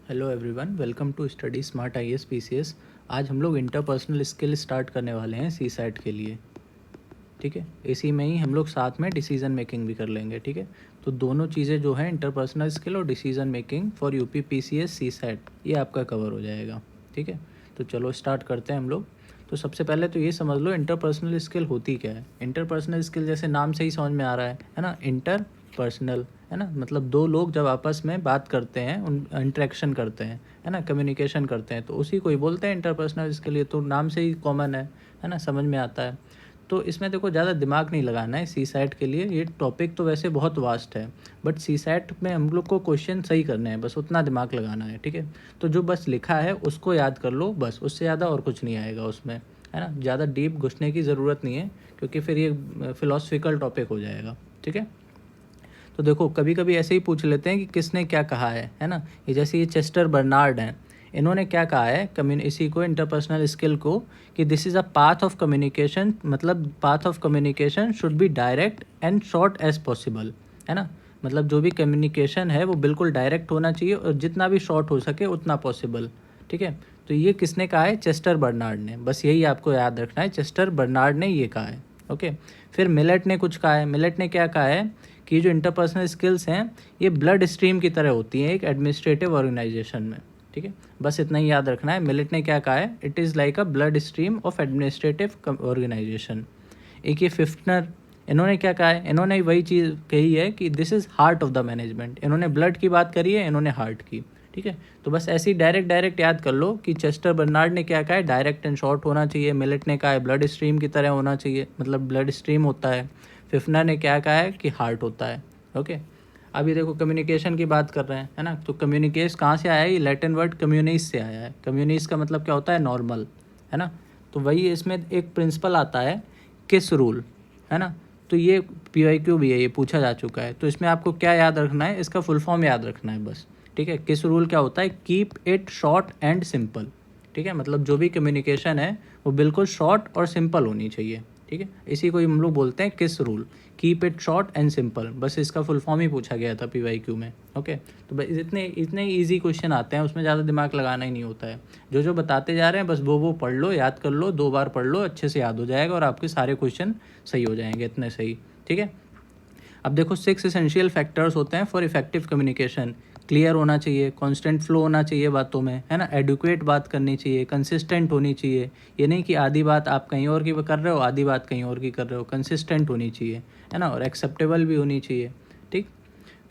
Hello everyone, welcome to study smart IAS PCS. आज हम लोग इंटरपर्सनल स्किल स्टार्ट करने वाले हैं सी सैट के लिए। ठीक है, इसी में ही हम लोग साथ में डिसीजन मेकिंग भी कर लेंगे। ठीक है, तो दोनों चीज़ें जो हैं इंटरपर्सनल स्किल और decision making for UP PCS C SAT, ये आपका कवर हो जाएगा। ठीक है, तो चलो स्टार्ट करते हैं हम लोग। तो सबसे पहले तो ये समझ लो इंटरपर्सनल स्किल होती क्या है। इंटरपर्सनल स्किल जैसे नाम से ही समझ में आ रहा है ना, इंटरपर्सनल है ना, मतलब दो लोग जब आपस में बात करते हैं, उन इंटरेक्शन करते हैं, है ना, कम्युनिकेशन करते हैं, तो उसी को ही बोलते हैं इंटरपर्सनल स्किल। ये तो नाम से ही कॉमन है ना, समझ में आता है। तो इसमें देखो ज़्यादा दिमाग नहीं लगाना है सी सैट के लिए। ये टॉपिक तो वैसे बहुत वास्ट है, बट सी सैट में हम लोग को क्वेश्चन सही करने हैं, बस उतना दिमाग लगाना है। ठीक है, तो जो बस लिखा है उसको याद कर लो, बस उससे ज़्यादा और कुछ नहीं आएगा उसमें, है ना। ज़्यादा डीप घुसने की ज़रूरत नहीं है, क्योंकि फिर ये फिलोसफिकल टॉपिक हो जाएगा। ठीक है, तो देखो कभी कभी ऐसे ही पूछ लेते हैं कि किसने क्या कहा है ना। ये जैसे ये चेस्टर बर्नार्ड हैं, इन्होंने क्या कहा है इसी को इंटरपर्सनल स्किल को, कि this is a path of communication, मतलब path of communication should be direct and short as possible, है ना। मतलब जो भी कम्युनिकेशन है वो बिल्कुल डायरेक्ट होना चाहिए और जितना भी शॉर्ट हो सके उतना पॉसिबल। ठीक है, तो ये किसने कहा है? चेस्टर बर्नार्ड ने। बस यही आपको याद रखना है, चेस्टर बर्नार्ड ने ये कहा है। ओके, फिर मिलेट ने कुछ कहा है। मिलेट ने क्या कहा है कि जो इंटरपर्सनल स्किल्स हैं ये ब्लड स्ट्रीम की तरह होती हैं एक एडमिनिस्ट्रेटिव ऑर्गेनाइजेशन में। ठीक है, बस इतना ही याद रखना है। मिलेट ने क्या कहा है? It is like a blood stream of administrative organisation. एक ये फिफ्टनर, इन्होंने क्या कहा है? इन्होंने वही चीज़ कही है कि this is heart of the management. इन्होंने ब्लड की बात करी है, इन्होंने हार्ट की। ठीक है, तो बस ऐसे ही डायरेक्ट याद कर लो कि चेस्टर बर्नार्ड ने क्या कहा है? डायरेक्ट एंड शॉर्ट होना चाहिए। मिलेट ने कहा है ब्लड स्ट्रीम की तरह होना चाहिए, मतलब ब्लड स्ट्रीम होता है। फिफ्टनर ने क्या कहा है? कि हार्ट होता है। ओके, अभी देखो कम्युनिकेशन की बात कर रहे हैं, है ना। तो कम्युनिकेश कहाँ से आया है? ये लैटिन वर्ड कम्युनिस से आया है। कम्युनिस का मतलब क्या होता है? नॉर्मल, है ना। तो वही इसमें एक प्रिंसिपल आता है, किस रूल, है ना। तो ये PYQ भी है, ये पूछा जा चुका है। तो इसमें आपको क्या याद रखना है? इसका फुल फॉर्म याद रखना है बस। ठीक है, किस रूल क्या होता है? Keep it short and simple. ठीक है, मतलब जो भी कम्युनिकेशन है वो बिल्कुल शॉर्ट और सिंपल होनी चाहिए। ठीक है, इसी को हम लोग बोलते हैं किस rule, keep it short and simple. बस इसका फुल फॉर्म ही पूछा गया था PYQ में। ओके, तो बस इतने इतने ईजी क्वेश्चन आते हैं, उसमें ज़्यादा दिमाग लगाना ही नहीं होता है। जो जो बताते जा रहे हैं बस वो पढ़ लो, याद कर लो, 2 बार पढ़ लो, अच्छे से याद हो जाएगा और आपके सारे क्वेश्चन सही हो जाएंगे, इतने सही। ठीक है, अब देखो 6 एसेंशियल फैक्टर्स होते हैं फॉर इफेक्टिव कम्युनिकेशन। क्लियर होना चाहिए, कांस्टेंट फ्लो होना चाहिए बातों में, है ना, एडुकेट बात करनी चाहिए, कंसिस्टेंट होनी चाहिए। ये नहीं कि आधी बात आप कहीं और की कर रहे हो, आधी बात कहीं और की कर रहे हो। कंसिस्टेंट होनी चाहिए, है ना, और एक्सेप्टेबल भी होनी चाहिए। ठीक,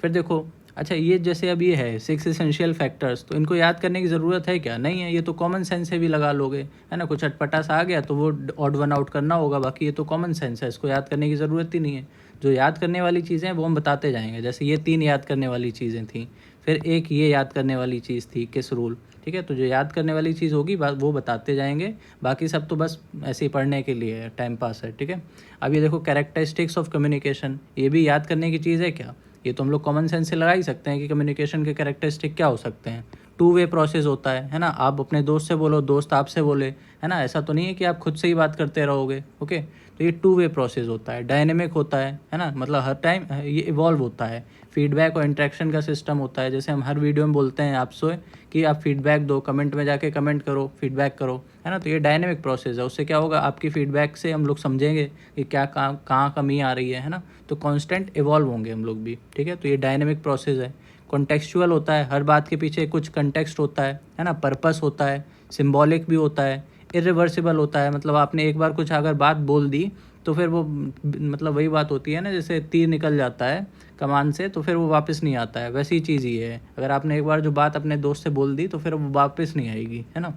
फिर देखो, अच्छा ये जैसे अब ये है 6 एसेंशियल फैक्टर्स, तो इनको याद करने की ज़रूरत है क्या? नहीं है, ये तो कॉमन सेंस से भी लगा लोगे, है ना। कुछ अटपटा सा आ गया तो वो ऑड वन आउट करना होगा, बाकी ये तो कॉमन सेंस है, इसको याद करने की ज़रूरत ही नहीं है। जो याद करने वाली चीज़ें हैं वो हम बताते जाएंगे। जैसे ये 3 याद करने वाली चीज़ें थी, फिर एक ये याद करने वाली चीज़ थी, किस रूल। ठीक है, तो जो याद करने वाली चीज़ होगी वो बताते जाएंगे, बाकी सब तो बस ऐसे ही पढ़ने के लिए है, टाइम पास है। ठीक है, अब ये देखो कैरेक्टरिस्टिक्स ऑफ कम्युनिकेशन, ये भी याद करने की चीज़ है क्या? ये तो हम लोग कॉमन सेंस से लगा ही सकते हैं कि कम्युनिकेशन के कैरेक्टरिस्टिक क्या हो सकते हैं। 2 वे प्रोसेस होता है ना। आप अपने दोस्त से बोलो, दोस्त आपसे बोले, है ना। ऐसा तो नहीं है कि आप खुद से ही बात करते रहोगे। ओके, तो ये 2 वे प्रोसेस होता है, डायनेमिक होता है ना, मतलब हर टाइम ये इवॉल्व होता है। फीडबैक और इंटरेक्शन का सिस्टम होता है, जैसे हम हर वीडियो में बोलते हैं आपसे कि आप फीडबैक दो, कमेंट में जाके कमेंट करो, फीडबैक करो, है ना। तो ये डायनेमिक प्रोसेस है। उससे क्या होगा? आपकी फीडबैक से हम लोग समझेंगे कि क्या कहाँ कमी आ रही है ना। तो कांस्टेंट इवॉल्व होंगे हम लोग भी। ठीक है, तो ये डायनेमिक प्रोसेस है। कॉन्टेक्चुअल होता है, हर बात के पीछे कुछ कंटेक्स्ट होता है ना, पर्पस होता है, सिंबॉलिक भी होता है, इरिवर्सिबल होता है। मतलब आपने एक बार कुछ अगर बात बोल दी तो फिर वो मतलब वही बात होती है ना, जैसे तीर निकल जाता है कमान से तो फिर वो वापस नहीं आता है, वैसी चीज़ ही है। अगर आपने एक बार जो बात अपने दोस्त से बोल दी तो फिर वो वापस नहीं आएगी, है ना।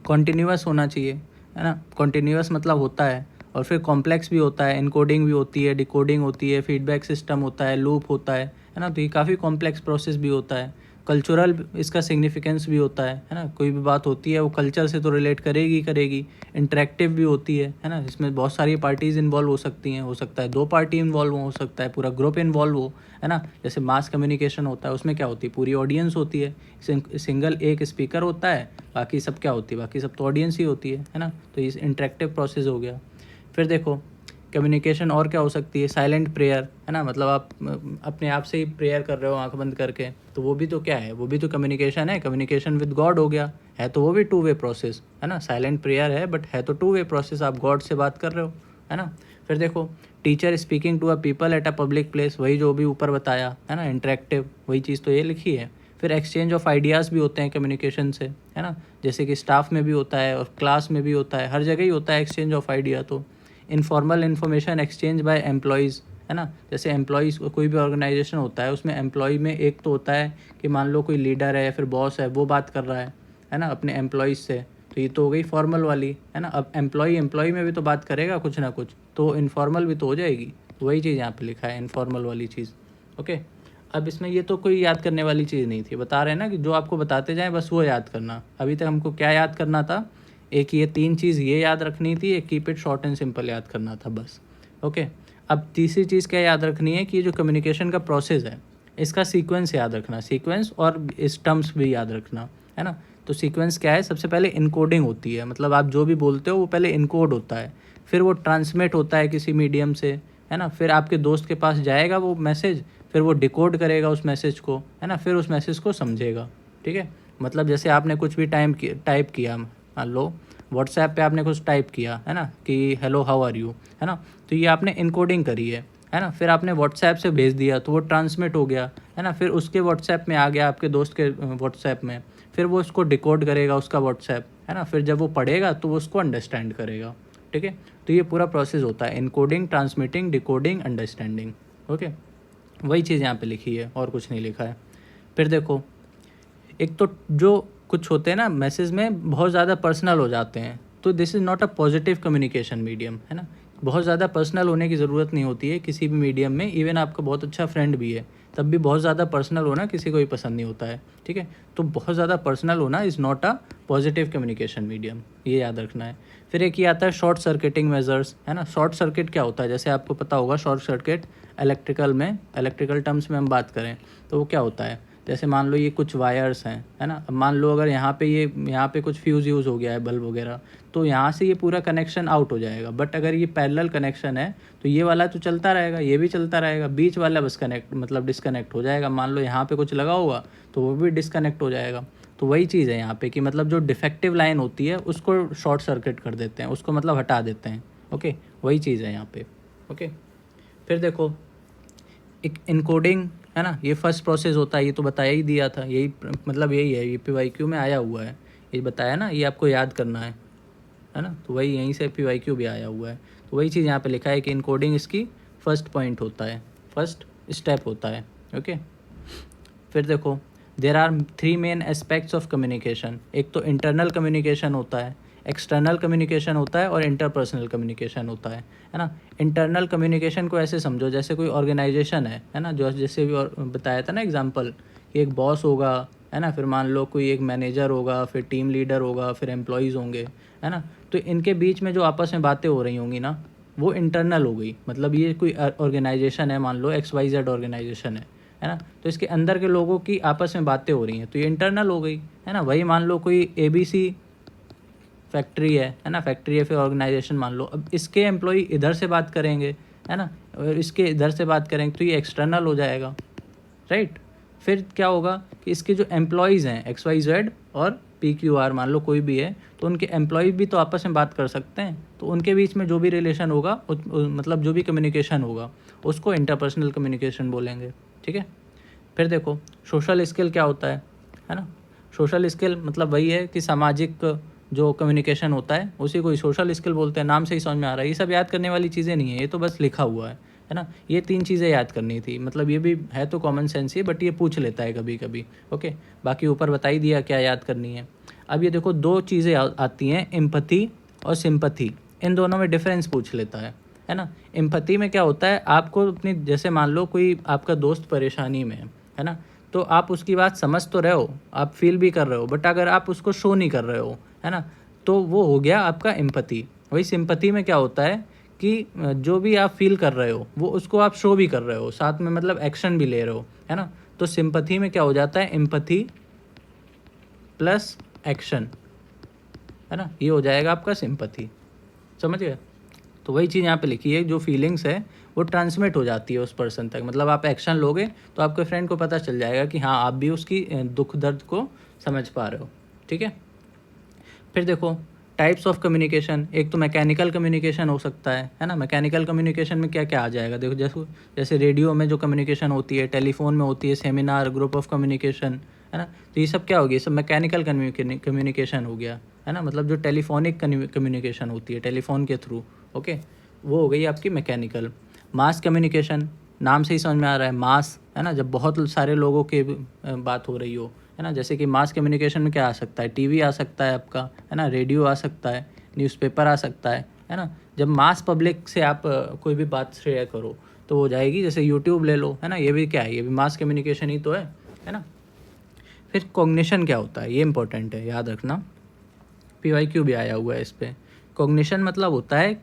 कॉन्टीन्यूअस होना चाहिए, है ना। कॉन्टीन्यूअस मतलब होता है, और फिर कॉम्प्लेक्स भी होता है, इनकोडिंग भी होती है, डिकोडिंग होती है, फीडबैक सिस्टम होता है, लूप होता है ना। तो ये काफ़ी कॉम्प्लेक्स प्रोसेस भी होता है। कल्चरल इसका सिग्निफिकेंस भी होता है ना। कोई भी बात होती है वो कल्चर से तो रिलेट करेगी। इंटरेक्टिव भी होती है ना। इसमें बहुत सारी पार्टीज़ इन्वॉल्व हो सकती हैं, हो सकता है 2 पार्टी इन्वॉल्व हो सकता है पूरा ग्रुप इन्वॉल्व हो, है ना। जैसे मास कम्युनिकेशन होता है, उसमें क्या होती है? पूरी ऑडियंस होती है। सिंगल एक स्पीकर होता है, बाकी सब क्या होती है? बाकी सब तो ऑडियंस ही होती है ना। तो ये इंटरेक्टिव प्रोसेस हो गया। फिर देखो कम्युनिकेशन और क्या हो सकती है, साइलेंट प्रेयर, है ना, मतलब आप अपने आप से ही प्रेयर कर रहे हो आंख बंद करके, तो वो भी तो क्या है, वो भी तो कम्युनिकेशन है, कम्युनिकेशन विद गॉड हो गया, है तो वो भी 2 वे प्रोसेस, है ना, साइलेंट प्रेयर है बट है तो 2 वे प्रोसेस, आप गॉड से बात कर रहे हो, है ना। फिर देखो teacher speaking to a people at a public place, वही जो भी ऊपर बताया, है ना, इंटरेक्टिव, वही चीज़ तो ये लिखी है। फिर एक्सचेंज ऑफ आइडियाज़ भी होते हैं कम्युनिकेशन से, है ना, जैसे कि स्टाफ में भी होता है और क्लास में भी होता है, हर जगह ही होता है एक्सचेंज ऑफ आइडिया। तो informal information exchange bye employees, है ना, जैसे एम्प्लॉयज़ कोई भी ऑर्गेनाइजेशन होता है उसमें एम्प्लॉय में एक तो होता है कि मान लो कोई लीडर है या फिर बॉस है, वो बात कर रहा है ना, अपने एम्प्लॉयज़ से, तो ये तो हो गई फॉर्मल वाली, है ना। अब एम्प्लॉय में भी तो बात करेगा कुछ ना कुछ, तो इनफॉर्मल भी तो हो जाएगी, तो वही चीज़ यहाँ पे लिखा है, इनफॉर्मल वाली चीज़। ओके, अब इसमें ये तो कोई याद करने वाली चीज़ नहीं थी, बता रहे हैं ना कि जो आपको बताते जाएं बस वो याद करना। अभी तक हमको क्या याद करना था, एक ये 3 चीज़ ये याद रखनी थी, एक keep it short and simple याद करना था बस। ओके, अब तीसरी चीज़ क्या याद रखनी है कि ये जो कम्युनिकेशन का प्रोसेस है इसका सीक्वेंस याद रखना, सीक्वेंस और इस टर्म्स भी याद रखना, है ना। तो सीक्वेंस क्या है, सबसे पहले इनकोडिंग होती है, मतलब आप जो भी बोलते हो वो पहले इनकोड होता है, फिर वो ट्रांसमिट होता है किसी मीडियम से, है ना, फिर आपके दोस्त के पास जाएगा वो मैसेज, फिर वो डिकोड करेगा उस मैसेज को, है ना, फिर उस मैसेज को समझेगा। ठीक है, मतलब जैसे आपने कुछ भी टाइप किया, मान लो व्हाट्सएप पे आपने कुछ टाइप किया, है ना, कि हेलो हाउ आर यू, है ना, तो ये आपने इनकोडिंग करी है ना, फिर आपने व्हाट्सएप से भेज दिया तो वो ट्रांसमिट हो गया, है ना, फिर उसके व्हाट्सएप में आ गया आपके दोस्त के व्हाट्सएप में, फिर वो उसको डिकोड करेगा उसका व्हाट्सएप, है ना, फिर जब वो पढ़ेगा तो वो उसको अंडरस्टैंड करेगा। ठीक है, तो ये पूरा प्रोसेस होता है, encoding, transmitting, decoding, understanding. Okay, वही चीज़ यहाँ पे लिखी है और कुछ नहीं लिखा है। फिर देखो, एक तो जो कुछ होते हैं ना मैसेज में बहुत ज़्यादा पर्सनल हो जाते हैं, तो this is not a positive communication medium, है ना। बहुत ज़्यादा पर्सनल होने की ज़रूरत नहीं होती है किसी भी मीडियम में, इवन आपका बहुत अच्छा फ्रेंड भी है तब भी बहुत ज़्यादा पर्सनल होना किसी को भी पसंद नहीं होता है। ठीक है, तो बहुत ज़्यादा पर्सनल होना is not a positive communication medium, ये याद रखना है। फिर एक ये आता है शॉर्ट सर्किटिंग मेजर्स, है ना। शॉर्ट सर्किट क्या होता है, जैसे आपको पता होगा शॉर्ट सर्किट इलेक्ट्रिकल टर्म्स में हम बात करें तो वो क्या होता है, जैसे मान लो ये कुछ वायर्स हैं, है ना, अब मान लो अगर यहाँ पे कुछ फ्यूज़ यूज़ हो गया है, बल्ब वगैरह, तो यहाँ से ये पूरा कनेक्शन आउट हो जाएगा, बट अगर ये पैरेलल कनेक्शन है तो ये वाला तो चलता रहेगा, ये भी चलता रहेगा, बीच वाला बस डिस्कनेक्ट हो जाएगा। मान लो यहाँ पे कुछ लगा हुआ तो वो भी डिस्कनेक्ट हो जाएगा। तो वही चीज़ है यहाँ पे कि मतलब जो डिफेक्टिव लाइन होती है उसको शॉर्ट सर्किट कर देते हैं, उसको मतलब हटा देते हैं। ओके, वही चीज़ है यहाँ पे। ओके, फिर देखो एक इनकोडिंग, है ना, ये फर्स्ट प्रोसेस होता है, ये तो बताया ही दिया था, यही मतलब यही है, ये PYQ में आया हुआ है, ये बताया ना, ये आपको याद करना है ना, तो वही यहीं से PYQ भी आया हुआ है। तो वही चीज़ यहाँ पे लिखा है कि इनकोडिंग इसकी फर्स्ट पॉइंट होता है, फर्स्ट स्टेप होता है। ओके, फिर देखो there are 3 main aspects of communication, एक तो इंटरनल कम्युनिकेशन होता है, एक्सटर्नल कम्युनिकेशन होता है और इंटरपर्सनल कम्युनिकेशन होता है ना। इंटरनल कम्युनिकेशन को ऐसे समझो जैसे कोई ऑर्गेनाइजेशन है ना, जो जैसे भी और बताया था ना एग्जांपल कि एक बॉस होगा, है ना, फिर मान लो कोई एक मैनेजर होगा, फिर टीम लीडर होगा, फिर एम्प्लॉयज़ होंगे, है ना, तो इनके बीच में जो आपस में बातें हो रही होंगी ना वो इंटरनल हो गई, मतलब ये कोई ऑर्गेनाइजेशन है, मान लो XYZ ऑर्गेनाइजेशन है ना, तो इसके अंदर के लोगों की आपस में बातें हो रही हैं तो ये इंटरनल हो गई, है ना। वही मान लो कोई ABC फैक्ट्री है ना, फैक्ट्री है फिर ऑर्गेनाइजेशन मान लो, अब इसके एम्प्लॉय इधर से बात करेंगे, है ना, और इसके इधर से बात करेंगे तो ये एक्सटर्नल हो जाएगा, राइट। फिर क्या होगा कि इसके जो एम्प्लॉयज़ हैं XYZ और PQR मान लो कोई भी है, तो उनके एम्प्लॉय भी तो आपस में बात कर सकते हैं, तो उनके बीच में जो भी रिलेशन होगा मतलब जो भी कम्युनिकेशन होगा उसको इंटरपर्सनल कम्युनिकेशन बोलेंगे। ठीक है, फिर देखो सोशल स्किल क्या होता है ना। सोशल स्किल मतलब वही है कि सामाजिक जो कम्युनिकेशन होता है उसी को ही सोशल स्किल बोलते हैं, नाम से ही समझ में आ रहा है। ये सब याद करने वाली चीज़ें नहीं है, ये तो बस लिखा हुआ है ना। ये 3 चीज़ें याद करनी थी, मतलब ये भी है तो कॉमन सेंस ही, बट ये पूछ लेता है कभी कभी। ओके, बाकी ऊपर बता ही दिया क्या याद करनी है। अब ये देखो 2 चीज़ें आती हैं, एम्पैथी और सिंपैथी, इन दोनों में डिफरेंस पूछ लेता है ना। एम्पैथी में क्या होता है, आपको अपनी जैसे मान लो कोई आपका दोस्त परेशानी में है ना, तो आप उसकी बात समझ तो रहे हो, आप फील भी कर रहे हो, बट अगर आप उसको शो नहीं कर रहे हो, है ना, तो वो हो गया आपका एम्पैथी। वही सिंपैथी में क्या होता है कि जो भी आप फील कर रहे हो वो उसको आप शो भी कर रहे हो, साथ में मतलब एक्शन भी ले रहे हो, है ना। तो सिंपैथी में क्या हो जाता है, एम्पैथी प्लस एक्शन, है ना, ये हो जाएगा आपका सिंपैथी। समझ गए। तो वही चीज़ यहाँ पे लिखी है, जो फीलिंग्स है वो ट्रांसमिट हो जाती है उस पर्सन तक। मतलब आप एक्शन लोगे तो आपके फ्रेंड को पता चल जाएगा कि हाँ आप भी उसकी दुख दर्द को समझ पा रहे हो, ठीक है। फिर देखो टाइप्स ऑफ कम्युनिकेशन, एक तो मैकेनिकल कम्युनिकेशन हो सकता है ना। मैकेनिकल कम्युनिकेशन में क्या क्या आ जाएगा, देखो जैसे रेडियो में जो कम्युनिकेशन होती है, टेलीफोन में होती है, सेमिनार, ग्रुप ऑफ कम्युनिकेशन, है ना। तो ये सब क्या हो गया, ये सब मैकेनिकल कम्युनिकेशन हो गया, है ना। मतलब जो टेलीफोनिक कम्युनिकेशन होती है टेलीफोन के थ्रू, ओके, वो हो गई आपकी मैकेनिकल। मास कम्युनिकेशन, नाम से ही समझ में आ रहा है मास, है ना, जब बहुत सारे लोगों की बात हो रही हो, है ना। जैसे कि मास कम्युनिकेशन में क्या आ सकता है, टीवी आ सकता है आपका, है ना, रेडियो आ सकता है, न्यूज़पेपर आ सकता है ना। जब मास पब्लिक से आप कोई भी बात शेयर करो तो हो जाएगी, जैसे यूट्यूब ले लो, है ना, ये भी क्या है, ये भी मास कम्युनिकेशन ही तो है ना। फिर कॉग्निशन क्या होता है, ये इंपॉर्टेंट है, याद रखना, PYQ भी आया हुआ है इस पर। कॉग्निशन मतलब होता है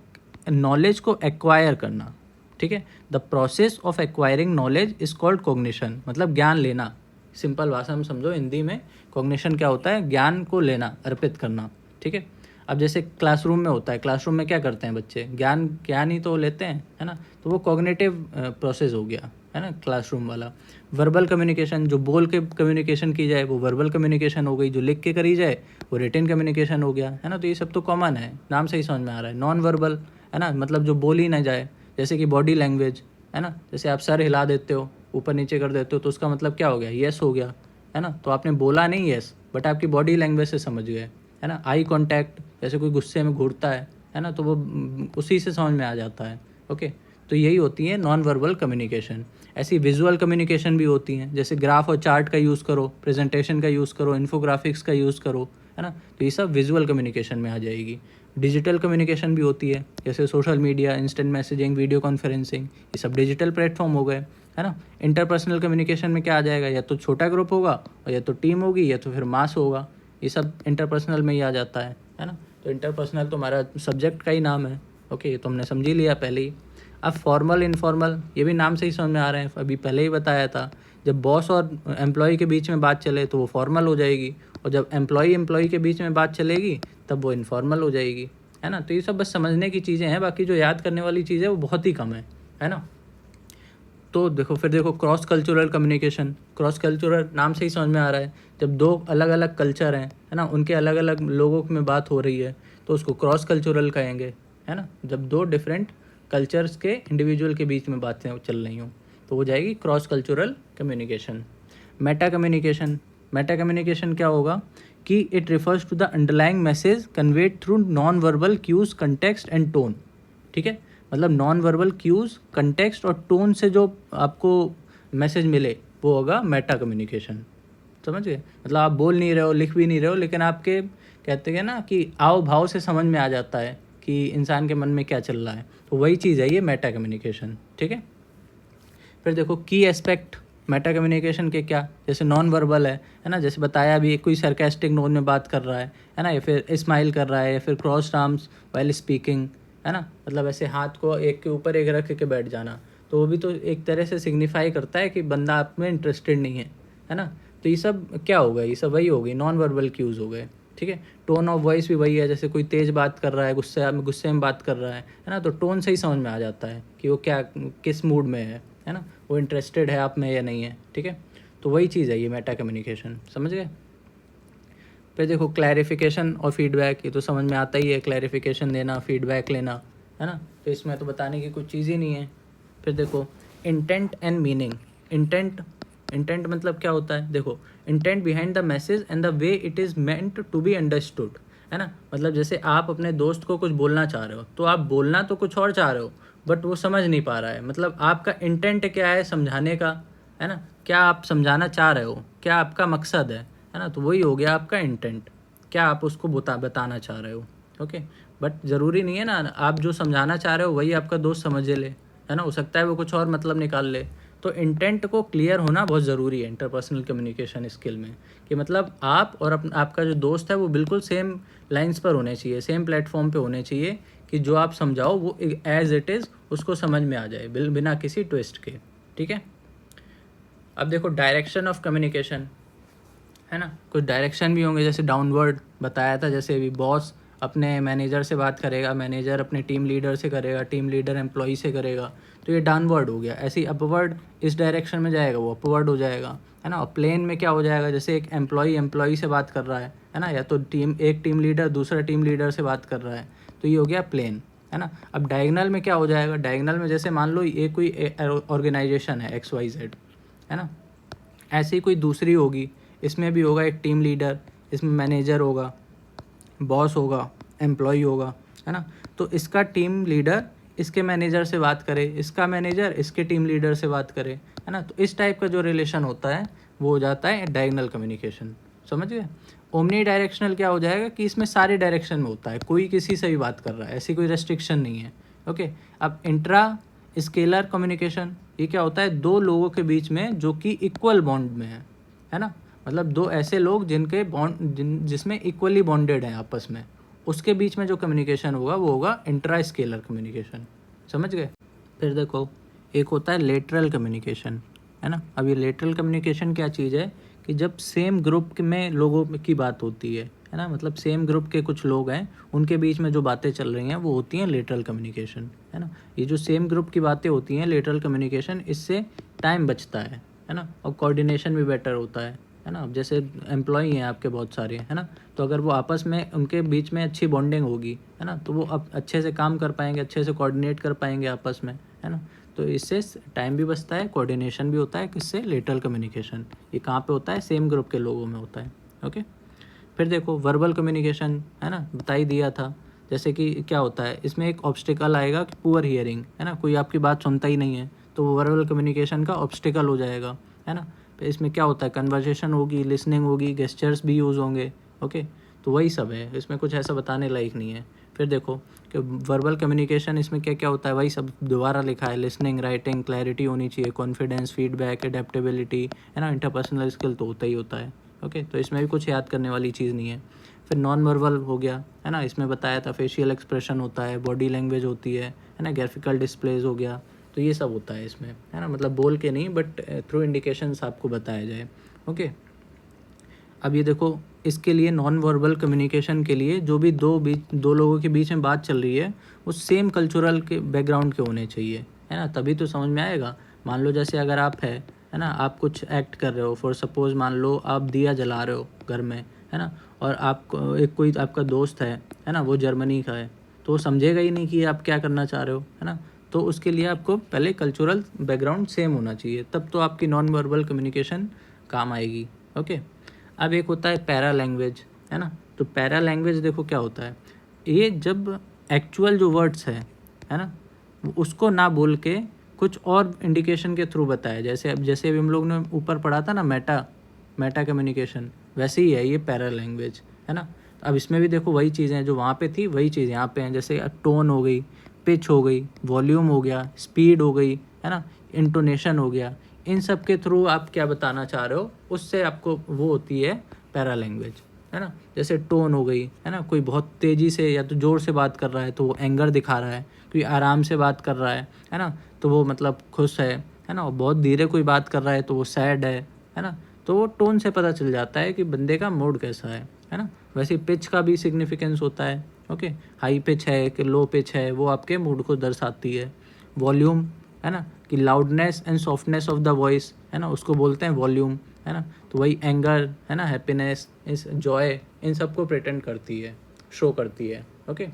नॉलेज को एक्वायर करना, ठीक है। The process of acquiring knowledge is called cognition, मतलब ज्ञान लेना। सिंपल भाषा में समझो हिंदी में, कॉग्निशन क्या होता है, ज्ञान को लेना, अर्पित करना, ठीक है। अब जैसे क्लासरूम में होता है, क्लासरूम में क्या करते हैं बच्चे, ज्ञान ही तो लेते हैं, है ना। तो वो कॉग्निटिव प्रोसेस हो गया, है ना, क्लासरूम वाला। वर्बल कम्युनिकेशन, जो बोल के कम्युनिकेशन की जाए वो वर्बल कम्युनिकेशन हो गई, जो लिख के करी जाए वो रिटन कम्युनिकेशन हो गया, है ना। तो ये सब तो कॉमन है, नाम से ही समझ में आ रहा है। नॉन वर्बल, है ना, मतलब जो बोली ना जाए, जैसे कि बॉडी लैंग्वेज, है ना। जैसे आप सर हिला देते हो, ऊपर नीचे कर देते हो, तो उसका मतलब क्या हो गया, यस हो गया, है ना। तो आपने बोला नहीं यस, बट आपकी बॉडी लैंग्वेज से समझ गए, है ना। आई कॉन्टैक्ट, जैसे कोई गुस्से में घूरता है ना, तो वो उसी से समझ में आ जाता है, ओके। तो यही होती है नॉन वर्बल कम्युनिकेशन। ऐसी विजुअल कम्युनिकेशन भी होती हैं, जैसे ग्राफ और चार्ट का यूज़ करो, प्रेजेंटेशन का यूज़ करो, इन्फोग्राफिक्स का यूज़ करो, है ना। तो ये सब विजुअल कम्युनिकेशन में आ जाएगी। डिजिटल कम्युनिकेशन भी होती है, जैसे social media, instant messaging, video conferencing, ये सब डिजिटल प्लेटफॉर्म हो गए, है ना। इंटरपर्सनल कम्युनिकेशन में क्या आ जाएगा, या तो छोटा ग्रुप होगा, और या तो टीम होगी, या तो फिर मास होगा। ये सब इंटरपर्सनल में ही आ जाता है ना। तो इंटरपर्सनल तो हमारा सब्जेक्ट का ही नाम है, ओके, ये तो हमने समझ ही लिया पहले ही। अब फॉर्मल इनफॉर्मल, ये भी नाम से ही समझ में आ रहे हैं, अभी पहले ही बताया था। जब बॉस और एम्प्लॉय के बीच में बात चले तो वो फॉर्मल हो जाएगी, और जब एम्प्लॉय के बीच में बात चलेगी तब वो इनफॉर्मल हो जाएगी, है ना। तो ये सब बस समझने की चीज़ें हैं, बाकी जो याद करने वाली चीज़ है वो बहुत ही कम है ना। तो देखो, फिर देखो cross cultural communication. Cross cultural नाम से ही समझ में आ रहा है, जब दो अलग अलग कल्चर हैं, है ना, उनके अलग अलग लोगों में बात हो रही है तो उसको क्रॉस कल्चरल कहेंगे, है ना। जब दो डिफरेंट कल्चर्स के इंडिविजुअल के बीच में बातें चल रही हों तो हो जाएगी cross cultural communication. Meta communication, meta communication क्या होगा कि it refers to the underlying message conveyed through non verbal cues, context and tone, ठीक है। मतलब नॉन वर्बल क्यूज़, कंटेक्स्ट और टोन से जो आपको मैसेज मिले वो होगा मेटा कम्युनिकेशन, समझ गए। मतलब आप बोल नहीं रहे हो, लिख भी नहीं रहे हो, लेकिन आपके कहते हैं ना कि आव भाव से समझ में आ जाता है कि इंसान के मन में क्या चल रहा है, तो वही चीज़ है ये मेटा कम्युनिकेशन, ठीक है। फिर देखो की एस्पेक्ट मेटा कम्युनिकेशन के क्या, जैसे नॉन वर्बल है ना, जैसे बताया भी, कोई सरकास्टिक नोन में बात कर रहा है ना, या फिर स्माइल कर रहा है, या फिर क्रॉस आर्म्स वाइल स्पीकिंग, है ना, मतलब ऐसे हाथ को एक के ऊपर एक रख के बैठ जाना, तो वो भी तो एक तरह से सिग्निफाई करता है कि बंदा आप में इंटरेस्टेड नहीं है ना। तो ये सब क्या हो गया, ये सब वही हो गई, नॉन वर्बल क्यूज़ हो गए, ठीक है। टोन ऑफ वॉइस भी वही है, जैसे कोई तेज़ बात कर रहा है, गुस्से में बात कर रहा है ना, तो टोन से ही समझ में आ जाता है कि वो क्या, किस मूड में है ना, वो इंटरेस्टेड है आप में या नहीं है, ठीक है। तो वही चीज़ है ये मेटा कम्युनिकेशन, समझ गए। फिर देखो क्लैरिफिकेशन और फीडबैक, ये तो समझ में आता ही है, क्लैरिफिकेशन देना, फीडबैक लेना, है ना। तो इसमें तो बताने की कुछ चीज़ ही नहीं है। फिर देखो इंटेंट एंड मीनिंग। इंटेंट मतलब क्या होता है, देखो, intent behind the message and the way it is meant to be understood, है ना। मतलब जैसे आप अपने दोस्त को कुछ बोलना चाह रहे हो, तो आप बोलना तो कुछ और चाह रहे हो, बट वो समझ नहीं पा रहा है, मतलब आपका इंटेंट क्या है समझाने का, है ना। क्या आप समझाना चाह रहे हो, क्या आपका मकसद है ना। तो वही हो गया आपका इंटेंट, क्या आप उसको बताना चाह रहे हो, ओके। बट ज़रूरी नहीं है ना आप जो समझाना चाह रहे हो वही आपका दोस्त समझ ले, है ना, हो सकता है वो कुछ और मतलब निकाल ले। तो इंटेंट को क्लियर होना बहुत ज़रूरी है इंटरपर्सनल कम्युनिकेशन स्किल में, कि मतलब आप और आपका जो दोस्त है वो बिल्कुल सेम लाइंस पर होने चाहिए, सेम प्लेटफॉर्म पे होने चाहिए, कि जो आप समझाओ वो एज इट इज़ उसको समझ में आ जाए बिना किसी ट्विस्ट के, ठीक है। अब देखो डायरेक्शन ऑफ कम्युनिकेशन, है ना, कुछ डायरेक्शन भी होंगे, जैसे डाउनवर्ड बताया था, जैसे अभी बॉस अपने मैनेजर से बात करेगा, मैनेजर अपने टीम लीडर से करेगा, टीम लीडर एम्प्लॉई से करेगा, तो ये डाउनवर्ड हो गया। ऐसे ही अपवर्ड इस डायरेक्शन में जाएगा वो अपवर्ड हो जाएगा, है ना। और प्लेन में क्या हो जाएगा, जैसे एक एम्प्लॉई से बात कर रहा है ना, या तो एक टीम लीडर दूसरा टीम लीडर से बात कर रहा है, तो ये हो गया प्लेन, है ना। अब डायगनल में क्या हो जाएगा, डायगनल में जैसे मान लो ये कोई ऑर्गेनाइजेशन है XYZ, है ना, ऐसी कोई दूसरी होगी, इसमें भी होगा एक टीम लीडर, इसमें मैनेजर होगा, बॉस होगा, एम्प्लॉई होगा, है ना। तो इसका टीम लीडर इसके मैनेजर से बात करे, इसका मैनेजर इसके टीम लीडर से बात करे, है ना। तो इस टाइप का जो रिलेशन होता है वो हो जाता है डायगोनल कम्युनिकेशन, समझ गए। ओमनी डायरेक्शनल क्या हो जाएगा कि इसमें सारे डायरेक्शन में होता है, कोई किसी से भी बात कर रहा है, ऐसी कोई रेस्ट्रिक्शन नहीं है। ओके, अब इंट्रा स्केलर कम्युनिकेशन, ये क्या होता है, दो लोगों के बीच में जो कि इक्वल बॉन्ड में है ना। मतलब दो ऐसे लोग जिनके जिसमें इक्वली बॉन्डेड हैं आपस में, उसके बीच में जो कम्युनिकेशन होगा वो होगा इंट्रा स्केलर कम्युनिकेशन, समझ गए। फिर देखो एक होता है लेटरल कम्युनिकेशन, है ना। अब ये लेटरल कम्युनिकेशन क्या चीज़ है कि जब सेम ग्रुप में लोगों की बात होती है ना, मतलब सेम ग्रुप के कुछ लोग हैं, उनके बीच में जो बातें चल रही हैं वो होती हैं लेटरल कम्युनिकेशन, है ना। ये जो सेम ग्रुप की बातें होती हैं लेटरल कम्युनिकेशन, इससे टाइम बचता है ना, और कोऑर्डिनेशन भी बेटर होता है ना। अब जैसे एम्प्लॉई हैं आपके बहुत सारे, है ना, तो अगर वो आपस में उनके बीच में अच्छी बॉन्डिंग होगी, है ना, तो वो अब अच्छे से काम कर पाएंगे, अच्छे से कोऑर्डिनेट कर पाएंगे आपस में, है ना। तो इससे टाइम भी बचता है, कोऑर्डिनेशन भी होता है, किससे, लेटरल कम्युनिकेशन। ये कहाँ पे होता है, सेम ग्रुप के लोगों में होता है। ओके, फिर देखो वर्बल कम्युनिकेशन, है ना, बता ही दिया था। जैसे कि क्या होता है, इसमें एक ऑब्स्टिकल आएगा कि पुअर हियरिंग, है ना, कोई आपकी बात सुनता ही नहीं है, तो वो वर्बल कम्युनिकेशन का ऑब्स्टिकल हो जाएगा, है ना। फिर इसमें क्या होता है, कन्वर्सेशन होगी, लिसनिंग होगी, गेस्चर्स भी यूज़ होंगे। ओके, तो वही सब है, इसमें कुछ ऐसा बताने लायक नहीं है। फिर देखो कि वर्बल कम्युनिकेशन इसमें क्या क्या होता है, वही सब दोबारा लिखा है, लिसनिंग, राइटिंग, क्लैरिटी होनी चाहिए, कॉन्फिडेंस, फीडबैक, एडेप्टेबिलिटी, है ना, इंटरपर्सनल स्किल तो होता ही होता है। ओके, तो इसमें भी कुछ याद करने वाली चीज़ नहीं है। फिर नॉन वर्बल हो गया, है ना, इसमें बताया था फेशियल एक्सप्रेशन होता है, बॉडी लैंग्वेज होती है ना, ग्राफिकल डिस्प्लेज हो गया, तो ये सब होता है इसमें, है ना, मतलब बोल के नहीं बट थ्रू इंडिकेशंस आपको बताया जाए। ओके, अब ये देखो इसके लिए नॉन वर्बल कम्युनिकेशन के लिए जो भी दो लोगों के बीच में बात चल रही है वो सेम कल्चरल के बैकग्राउंड के होने चाहिए, है ना, तभी तो समझ में आएगा। मान लो जैसे अगर आप है ना, आप कुछ एक्ट कर रहे हो, फॉर सपोज मान लो आप दिया जला रहे हो घर में, है ना, और आपको एक कोई आपका दोस्त है ना, वो जर्मनी का है, तो वो समझेगा ही नहीं कि आप क्या करना चाह रहे हो, है ना। तो उसके लिए आपको पहले कल्चरल बैकग्राउंड सेम होना चाहिए, तब तो आपकी नॉन वर्बल कम्युनिकेशन काम आएगी। ओके, अब एक होता है पैरा लैंग्वेज, है ना। तो पैरा लैंग्वेज देखो क्या होता है, ये जब एक्चुअल जो वर्ड्स है ना, उसको ना बोल के कुछ और इंडिकेशन के थ्रू बताया, जैसे अभी हम लोग ने ऊपर पढ़ा था ना मेटा कम्युनिकेशन, वैसे ही है ये पैरा लैंग्वेज, है ना। अब इसमें भी देखो वही चीज़ें हैं जो वहाँ पे थी, वही चीज़ यहाँ पे हैं, जैसे टोन हो गई, पिच हो गई, वॉल्यूम हो गया, स्पीड हो गई, है ना, इंटोनेशन हो गया, इन सब के थ्रू आप क्या बताना चाह रहे हो, उससे आपको वो होती है पैरा लैंग्वेज, है ना। जैसे टोन हो गई, है ना, कोई बहुत तेज़ी से या तो ज़ोर से बात कर रहा है तो वो एंगर दिखा रहा है, कोई आराम से बात कर रहा है ना, तो वो मतलब खुश है ना, और बहुत धीरे कोई बात कर रहा है तो वो सैड है ना। तो वो टोन से पता चल जाता है कि बंदे का मूड कैसा है ना। वैसे पिच का भी सिग्निफिकेंस होता है। ओके, हाई पिच है कि लो पिच है, वो आपके मूड को दर्शाती है। वॉल्यूम, है ना, कि loudness and softness of the voice, है ना, उसको बोलते हैं वॉल्यूम, है ना। तो वही एंगर, है ना, हैप्पीनेस, इस जॉय, इन सबको प्रेटेंड करती है, शो करती है। ओके,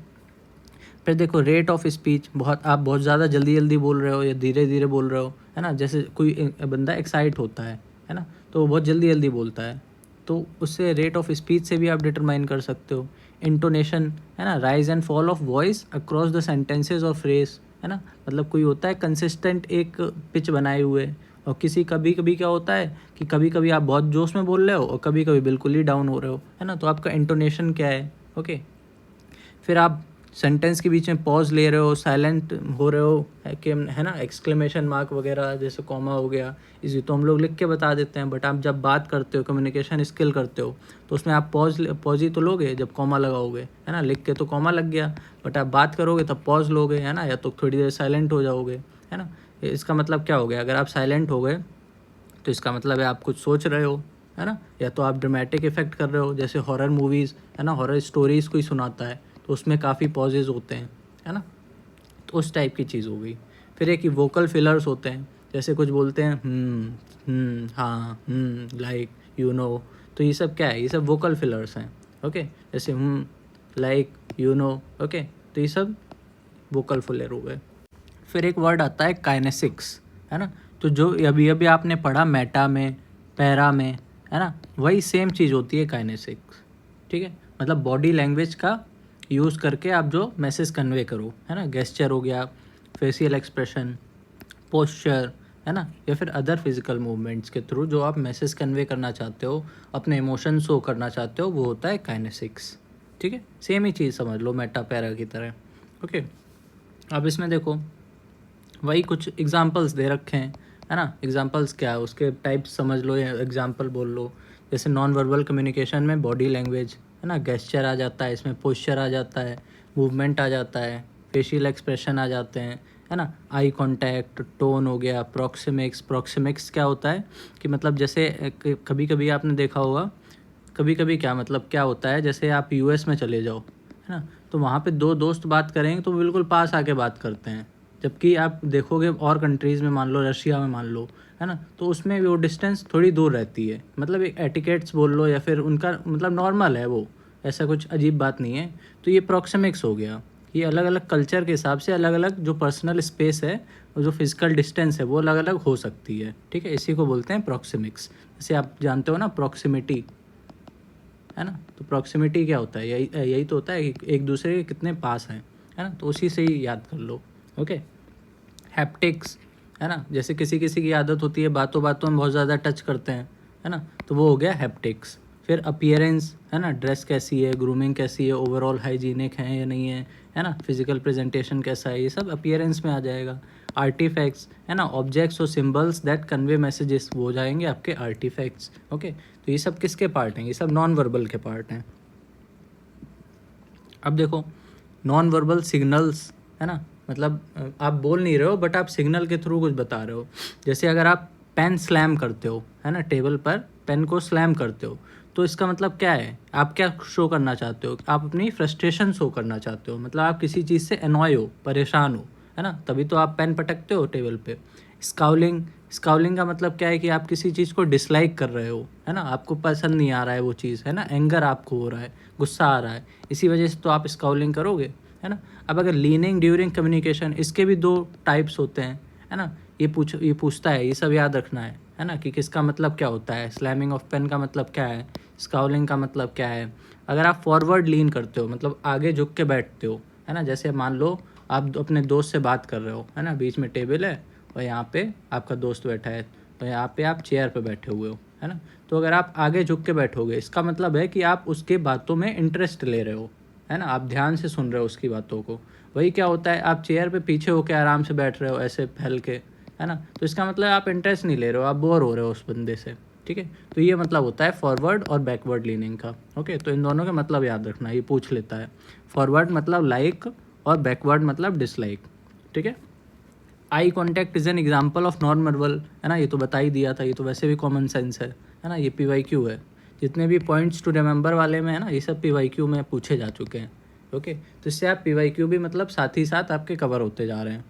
फिर देखो रेट ऑफ स्पीच, आप बहुत ज़्यादा जल्दी जल्दी बोल रहे हो या धीरे धीरे बोल रहे हो, है ना। जैसे कोई बंदा एक्साइट होता है ना, तो वो बहुत जल्दी जल्दी बोलता है, तो उससे रेट ऑफ स्पीच से भी आप डिटरमाइन कर सकते हो। इंटोनेशन, है ना, rise and fall of voice across the sentences और फ्रेज, है ना, मतलब कोई होता है कंसिस्टेंट एक पिच बनाए हुए, और कभी कभी क्या होता है कि कभी कभी आप बहुत जोश में बोल रहे हो और कभी कभी बिल्कुल ही डाउन हो रहे हो, है ना, तो आपका इंटोनेशन क्या है। ओके, फिर आप सेंटेंस के बीच में पॉज ले रहे हो, साइलेंट हो रहे हो, है ना, एक्सक्लेमेशन मार्क वगैरह जैसे कॉमा हो गया, इसी तो हम लोग लिख के बता देते हैं, बट आप जब बात करते हो, कम्युनिकेशन स्किल करते हो, तो उसमें आप पॉज ही तो लोगे जब कॉमा लगाओगे, है ना। लिख के तो कॉमा लग गया, बट आप बात करोगे तब पॉज लोगे, है ना, या तो थोड़ी देर साइलेंट हो जाओगे, है ना। इसका मतलब क्या हो गया, अगर आप साइलेंट हो गए तो इसका मतलब है आप कुछ सोच रहे हो, है ना, या तो आप ड्रामेटिक इफेक्ट कर रहे हो, जैसे हॉरर मूवीज़, है ना, हॉरर स्टोरीज़ कोई सुनाता है तो उसमें काफ़ी पॉजेज होते हैं, है ना, तो उस टाइप की चीज़ हो गई। फिर एक वोकल फिलर्स होते हैं, जैसे कुछ बोलते हैं हाँ, लाइक, यू नो, तो ये सब क्या है, ये सब वोकल फिलर्स हैं। ओके, जैसे लाइक, यू नो, ओके, तो ये सब वोकल फिलर हो गए। फिर एक वर्ड आता है काइनेसिक्स, है ना, तो जो अभी अभी आपने पढ़ा मेटा में, पैरा में, है ना, वही सेम चीज़ होती है काइनेसिक्स। ठीक है, मतलब बॉडी लैंग्वेज का यूज़ करके आप जो मैसेज कन्वे करो, है ना, गेस्चर हो गया, फेशियल एक्सप्रेशन, पोस्चर, है ना, या फिर अदर फिजिकल मूवमेंट्स के थ्रू जो आप मैसेज कन्वे करना चाहते हो, अपने इमोशन शो करना चाहते हो, वो होता है काइनेसिक्स। ठीक है, सेम ही चीज़ समझ लो मेटा पैरा की तरह। ओके, अब इसमें देखो वही कुछ एग्जांपल्स दे रखे हैं, है ना, एग्जांपल्स क्या है, उसके टाइप्स समझ लो या एग्जांपल बोल लो। जैसे नॉन वर्बल कम्युनिकेशन में बॉडी लैंग्वेज, है ना, गेस्चर आ जाता है, इसमें पोस्चर आ जाता है, मूवमेंट आ जाता है, फेशियल एक्सप्रेशन आ जाते हैं, है ना, आई कांटेक्ट, टोन हो गया, प्रॉक्सिमिक्स। प्रॉक्सिमिक्स क्या होता है कि मतलब जैसे कभी कभी आपने देखा होगा, कभी कभी क्या मतलब क्या होता है, जैसे आप यूएस में चले जाओ, है ना, तो वहाँ पे दो दोस्त बात करेंगे तो बिल्कुल पास आके बात करते हैं, जबकि आप देखोगे और कंट्रीज़ में, मान लो रशिया में मान लो, है ना, तो उसमें वो डिस्टेंस थोड़ी दूर रहती है, मतलब एक एटिकेट्स बोल लो या फिर उनका मतलब नॉर्मल है वो, ऐसा कुछ अजीब बात नहीं है। तो ये प्रॉक्सिमिक्स हो गया, ये अलग अलग कल्चर के हिसाब से अलग अलग जो पर्सनल स्पेस है, जो फिजिकल डिस्टेंस है, वो अलग अलग हो सकती है। ठीक है, इसी को बोलते हैं प्रॉक्सिमिक्स। जैसे आप जानते हो ना प्रॉक्सिमिटी, है ना, तो प्रॉक्सिमिटी क्या होता है, यही यही तो होता है कि एक दूसरे के कितने पास हैं, है ना, तो उसी से ही याद कर लो। ओके, हैप्टिक्स, है ना, जैसे किसी किसी की आदत होती है बातों बातों में बहुत ज़्यादा टच करते हैं, है ना, तो वो हो गया हैप्टिक्स। फिर अपीयरेंस, है ना, ड्रेस कैसी है, ग्रूमिंग कैसी है, ओवरऑल हाइजीनिक है या नहीं है ना, फिजिकल प्रेजेंटेशन कैसा है, ये सब अपीयरेंस में आ जाएगा। आर्टिफैक्ट्स, है ना, ऑब्जेक्ट्स और सिम्बल्स दैट कन्वे मैसेजेस, वो हो जाएंगे आपके आर्टिफैक्ट्स। ओके, तो ये सब किसके पार्ट हैं, ये सब नॉन वर्बल के पार्ट हैं। अब देखो नॉन वर्बल सिग्नल्स, है ना, मतलब आप बोल नहीं रहे हो बट आप सिग्नल के थ्रू कुछ बता रहे हो। जैसे अगर आप पेन स्लैम करते हो, है ना, टेबल पर पेन को स्लैम करते हो, तो इसका मतलब क्या है, आप क्या शो करना चाहते हो, आप अपनी फ्रस्ट्रेशन शो करना चाहते हो, मतलब आप किसी चीज़ से एनॉय हो, परेशान हो, है ना, तभी तो आप पेन पटकते हो टेबल पे। स्काउलिंग, स्काउलिंग का मतलब क्या है कि आप किसी चीज़ को डिसलाइक कर रहे हो, है ना, आपको पसंद नहीं आ रहा है वो चीज़, है ना, एंगर आपको हो रहा है, गुस्सा आ रहा है, इसी वजह से तो आप स्काउलिंग करोगे, है ना। अब अगर लीनिंग ड्यूरिंग कम्युनिकेशन, इसके भी दो टाइप्स होते हैं, है ना, ये पूछता है, ये सब याद रखना है ना, कि किसका मतलब क्या होता है, स्लैमिंग ऑफ पेन का मतलब क्या है, स्काउलिंग का मतलब क्या है। अगर आप फॉरवर्ड लीन करते हो, मतलब आगे झुक के बैठते हो, है ना, जैसे मान लो आप अपने दोस्त से बात कर रहे हो, है ना, बीच में टेबल है और यहाँ पे आपका दोस्त बैठा है, तो यहाँ पे आप चेयर पे बैठे हुए हो, है ना, तो अगर आप आगे झुक के बैठोगे, इसका मतलब है कि आप उसके बातों में इंटरेस्ट ले रहे हो, है ना, आप ध्यान से सुन रहे हो उसकी बातों को। वही क्या होता है, आप चेयर पे पीछे होकर आराम से बैठ रहे हो ऐसे फैल के, है ना, तो इसका मतलब आप इंटरेस्ट नहीं ले रहे हो, आप बोर हो रहे हो उस बंदे से। ठीक है, तो ये मतलब होता है फॉरवर्ड और बैकवर्ड लीनिंग का। ओके, तो इन दोनों का मतलब याद रखना, ये पूछ लेता है। फॉरवर्ड मतलब लाइक और बैकवर्ड मतलब डिसलाइक। ठीक है, eye contact is an example of non verbal, है ना, ये तो बता ही दिया था, ये तो वैसे भी कॉमन सेंस है ना, ये PYQ है। जितने भी पॉइंट्स टू रिमेंबर वाले में है ना, ये सब PYQ में पूछे जा चुके हैं। ओके, तो इससे आप PYQ भी मतलब साथ ही साथ आपके कवर होते जा रहे हैं।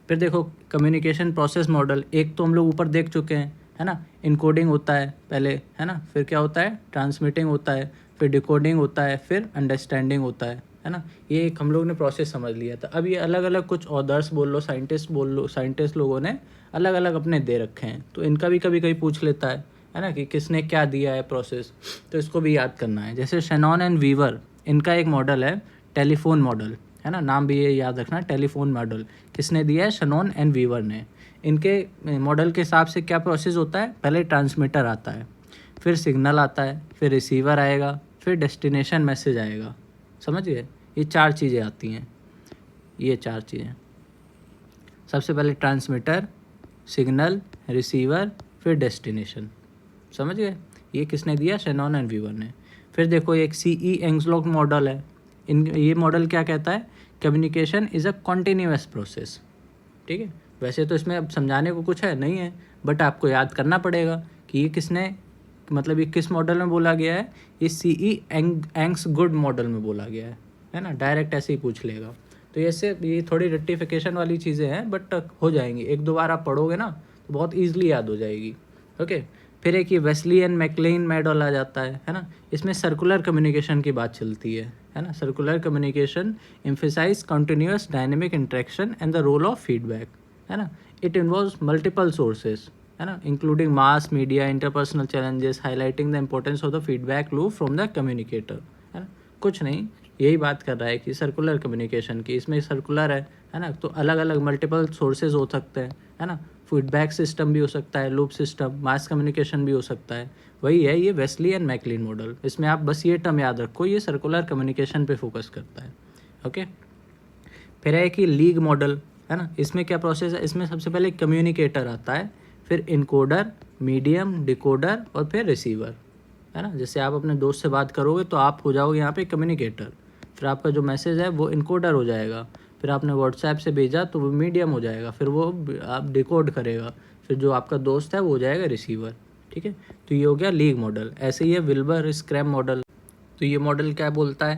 फिर देखो कम्युनिकेशन प्रोसेस मॉडल, एक तो हम लोग ऊपर देख चुके हैं, है ना, इनकोडिंग होता है पहले, है ना, फिर क्या होता है, ट्रांसमिटिंग होता है, फिर डिकोडिंग होता है, फिर अंडरस्टैंडिंग होता है ना, ये एक हम लोग ने प्रोसेस समझ लिया था। अब ये अलग अलग कुछ ऑदर्स बोल लो, साइंटिस्ट बोल लो, साइंटिस्ट लोगों ने अलग अलग अपने दे रखे हैं, तो इनका भी कभी कभी पूछ लेता है ना, कि किसने क्या दिया है प्रोसेस, तो इसको भी याद करना है। जैसे शेनॉन एंड वीवर, इनका एक मॉडल है टेलीफोन मॉडल, है ना, नाम भी ये याद रखना, टेलीफोन मॉडल किसने दिया है, शेनॉन एंड वीवर ने। इनके मॉडल के हिसाब से क्या प्रोसेस होता है, पहले ट्रांसमीटर आता है, फिर सिग्नल आता है, फिर रिसीवर आएगा, फिर डेस्टिनेशन मैसेज आएगा। समझ गए, ये चार चीज़ें आती हैं, ये चार चीज़ें, सबसे पहले ट्रांसमीटर, सिग्नल, रिसीवर, फिर डेस्टिनेशन। समझ गए, ये किसने दिया, शेनॉन एंड वीवर ने। फिर देखो एक CE एंग्सलॉक मॉडल है, ये मॉडल क्या कहता है, communication is a continuous process. ठीक है, वैसे तो इसमें अब समझाने को कुछ है नहीं है, बट आपको याद करना पड़ेगा कि ये किसने, मतलब ये किस मॉडल में बोला गया है, ये CE एंग्स गुड मॉडल में बोला गया है। है ना, डायरेक्ट ऐसे ही पूछ लेगा। तो ऐसे ये थोड़ी रेक्टिफिकेशन वाली चीज़ें हैं, बट हो जाएंगी, एक दो बार आप पढ़ोगे ना तो बहुत ईजिली याद हो जाएगी। ओके, फिर एक ये वेस्ली एंड मैकलेन मॉडल आ जाता है ना। इसमें सर्कुलर कम्युनिकेशन की बात चलती है ना। Circular communication emphasise continuous dynamic interaction and the role of feedback, है ना। इट इन्वॉल्व्स मल्टीपल सोर्सेज, है ना, including mass media interpersonal challenges, highlighting the importance of the feedback loop from the communicator, है ना। कुछ नहीं, यही बात कर रहा है कि सर्कुलर कम्युनिकेशन की, इसमें सर्कुलर है ना, तो अलग अलग मल्टीपल सोर्सेज हो सकते हैं, है ना। फीडबैक सिस्टम भी हो सकता है, लूप सिस्टम, मास कम्युनिकेशन भी हो सकता है। वही है ये वेस्ली एंड मैकलिन मॉडल। इसमें आप बस ये टर्म याद रखो, ये सर्कुलर कम्युनिकेशन पे फोकस करता है। ओके, फिर है कि लीग मॉडल, है ना। इसमें क्या प्रोसेस है, इसमें सबसे पहले कम्युनिकेटर आता है, फिर इनकोडर, मीडियम, डिकोडर और फिर रिसीवर, है ना। जैसे आप अपने दोस्त से बात करोगे तो आप हो जाओगे यहाँ पे कम्युनिकेटर, फिर आपका जो मैसेज है वो इनकोडर हो जाएगा, फिर आपने व्हाट्सएप से भेजा तो वो मीडियम हो जाएगा, फिर वो आप डिकोड करेगा, फिर जो आपका दोस्त है वो हो जाएगा रिसीवर। ठीक है, तो ये हो गया लीग मॉडल। ऐसे ही है विल्बर स्क्रैम मॉडल। तो ये मॉडल क्या बोलता है,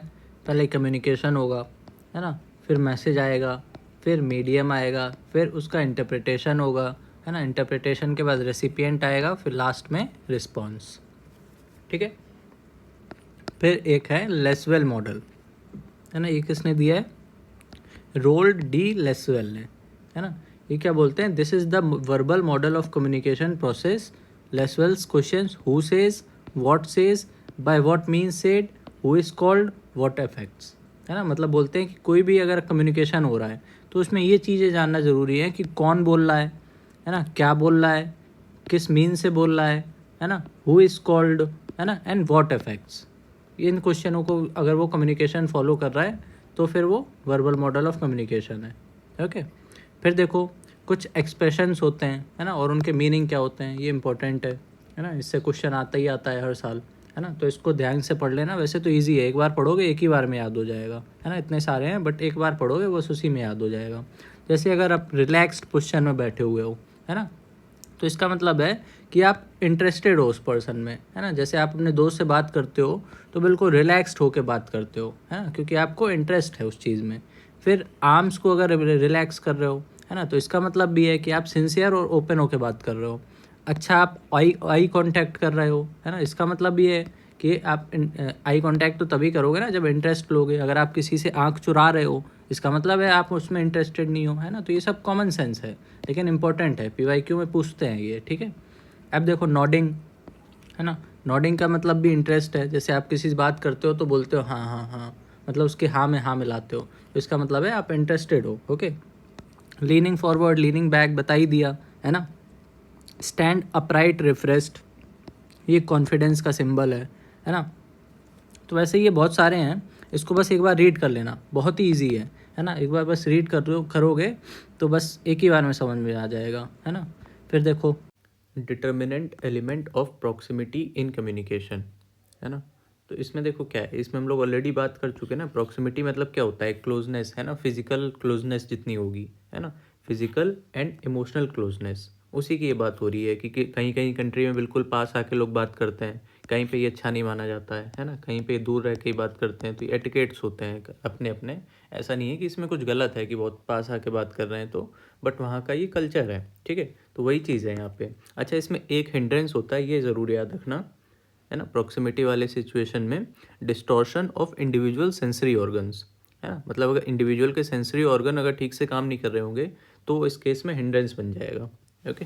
पहले कम्युनिकेशन होगा, है ना, फिर मैसेज आएगा, फिर मीडियम आएगा, फिर उसका इंटरप्रिटेशन होगा, है ना, इंटरप्रिटेशन के बाद रेसिपिएंट आएगा, फिर लास्ट में रिस्पॉन्स। ठीक है, फिर एक है लेसवेल मॉडल, है ना। ये किसने दिया है, रोल्ड डी लेसवेल ने, है ना। ये क्या बोलते हैं, this is the verbal model of communication process, Lasswell's questions, who says, by what means said, who is called, what effects, है ना। मतलब बोलते हैं कि कोई भी अगर कम्युनिकेशन हो रहा है तो उसमें ये चीज़ें जानना ज़रूरी है कि कौन बोल रहा है ना, क्या बोल रहा है, किस मीन से बोल रहा है ना, हु इज़ कॉल्ड, है ना, एंड व्हाट इफेक्ट्स। इन क्वेश्चनों को अगर वो कम्युनिकेशन फॉलो कर रहा है तो फिर वो वर्बल मॉडल ऑफ कम्युनिकेशन है। ओके, फिर देखो कुछ एक्सप्रेशंस होते हैं, है ना, और उनके मीनिंग क्या होते हैं, ये इंपॉर्टेंट है ना। इससे क्वेश्चन आता ही आता है हर साल, है ना, तो इसको ध्यान से पढ़ लेना। वैसे तो इजी है, एक बार पढ़ोगे एक ही बार में याद हो जाएगा, है ना। इतने सारे हैं बट एक बार पढ़ोगे बस उसी में याद हो जाएगा। जैसे अगर आप रिलैक्स्ड पोजीशन में बैठे हुए हो, है ना, तो इसका मतलब है कि आप इंटरेस्टेड हो उस पर्सन में, है ना। जैसे आप अपने दोस्त से बात करते हो तो बिल्कुल रिलैक्स्ड होकर बात करते हो, है ना, क्योंकि आपको इंटरेस्ट है उस चीज़ में। फिर आर्म्स को अगर रिलैक्स कर रहे हो, है ना, तो इसका मतलब भी है कि आप सिंसियर और ओपन होकर बात कर रहे हो। अच्छा, आप आई कांटेक्ट कर रहे हो, है ना, इसका मतलब भी है कि आप आई कांटेक्ट तो तभी करोगे ना जब इंटरेस्ट लोगे। अगर आप किसी से आंख चुरा रहे हो, इसका मतलब है आप उसमें इंटरेस्टेड नहीं हो, है ना। तो ये सब कॉमन सेंस है लेकिन इंपॉर्टेंट है, पीवाईक्यू में पूछते हैं ये। ठीक है, अब देखो नॉडिंग, है ना। नॉडिंग का मतलब भी इंटरेस्ट है। जैसे आप किसी से बात करते हो तो बोलते हो हाँ हाँ हाँ, मतलब उसके हाँ में हाँ मिलाते हो, तो इसका मतलब है आप इंटरेस्टेड हो। Okay, leaning forward, leaning back बता ही दिया, है ना। स्टैंड अपराइट रिफ्रेस्ड, ये कॉन्फिडेंस का सिंबल है ना। तो वैसे ये बहुत सारे हैं, इसको बस एक बार रीड कर लेना, बहुत ही ईजी है ना। एक बार बस रीड करोगे तो बस एक ही बार में समझ में आ जाएगा, है ना। फिर देखो determinant element of proximity in communication, है ना। तो इसमें देखो क्या है, इसमें हम लोग ऑलरेडी बात कर चुके हैं ना। प्रॉक्सिमिटी मतलब क्या होता है, क्लोजनेस, है ना, फिजिकल क्लोजनेस जितनी होगी, है ना, फिजिकल एंड इमोशनल क्लोजनेस, उसी की ये बात हो रही है कि कहीं कहीं कंट्री में बिल्कुल पास आके लोग बात करते हैं, कहीं पे ये अच्छा नहीं माना जाता है ना, कहीं पे दूर रह के ही बात करते हैं। तो ये एटिकेट्स होते हैं अपने अपने, ऐसा नहीं है कि इसमें कुछ गलत है कि बहुत पास आके बात कर रहे हैं तो, बट वहाँ का ये कल्चर है। ठीक है, तो वही चीज़ है यहाँ पे। अच्छा, इसमें एक हिंड्रेंस होता है, ये ज़रूर याद रखना, है ना, प्रॉक्सिमिटी वाले सिचुएशन में, distortion of individual sensory organs, है ना। मतलब अगर इंडिविजुअल के सेंसरी ऑर्गन अगर ठीक से काम नहीं कर रहे होंगे तो इस केस में हिंड्रेंस बन जाएगा। ओके,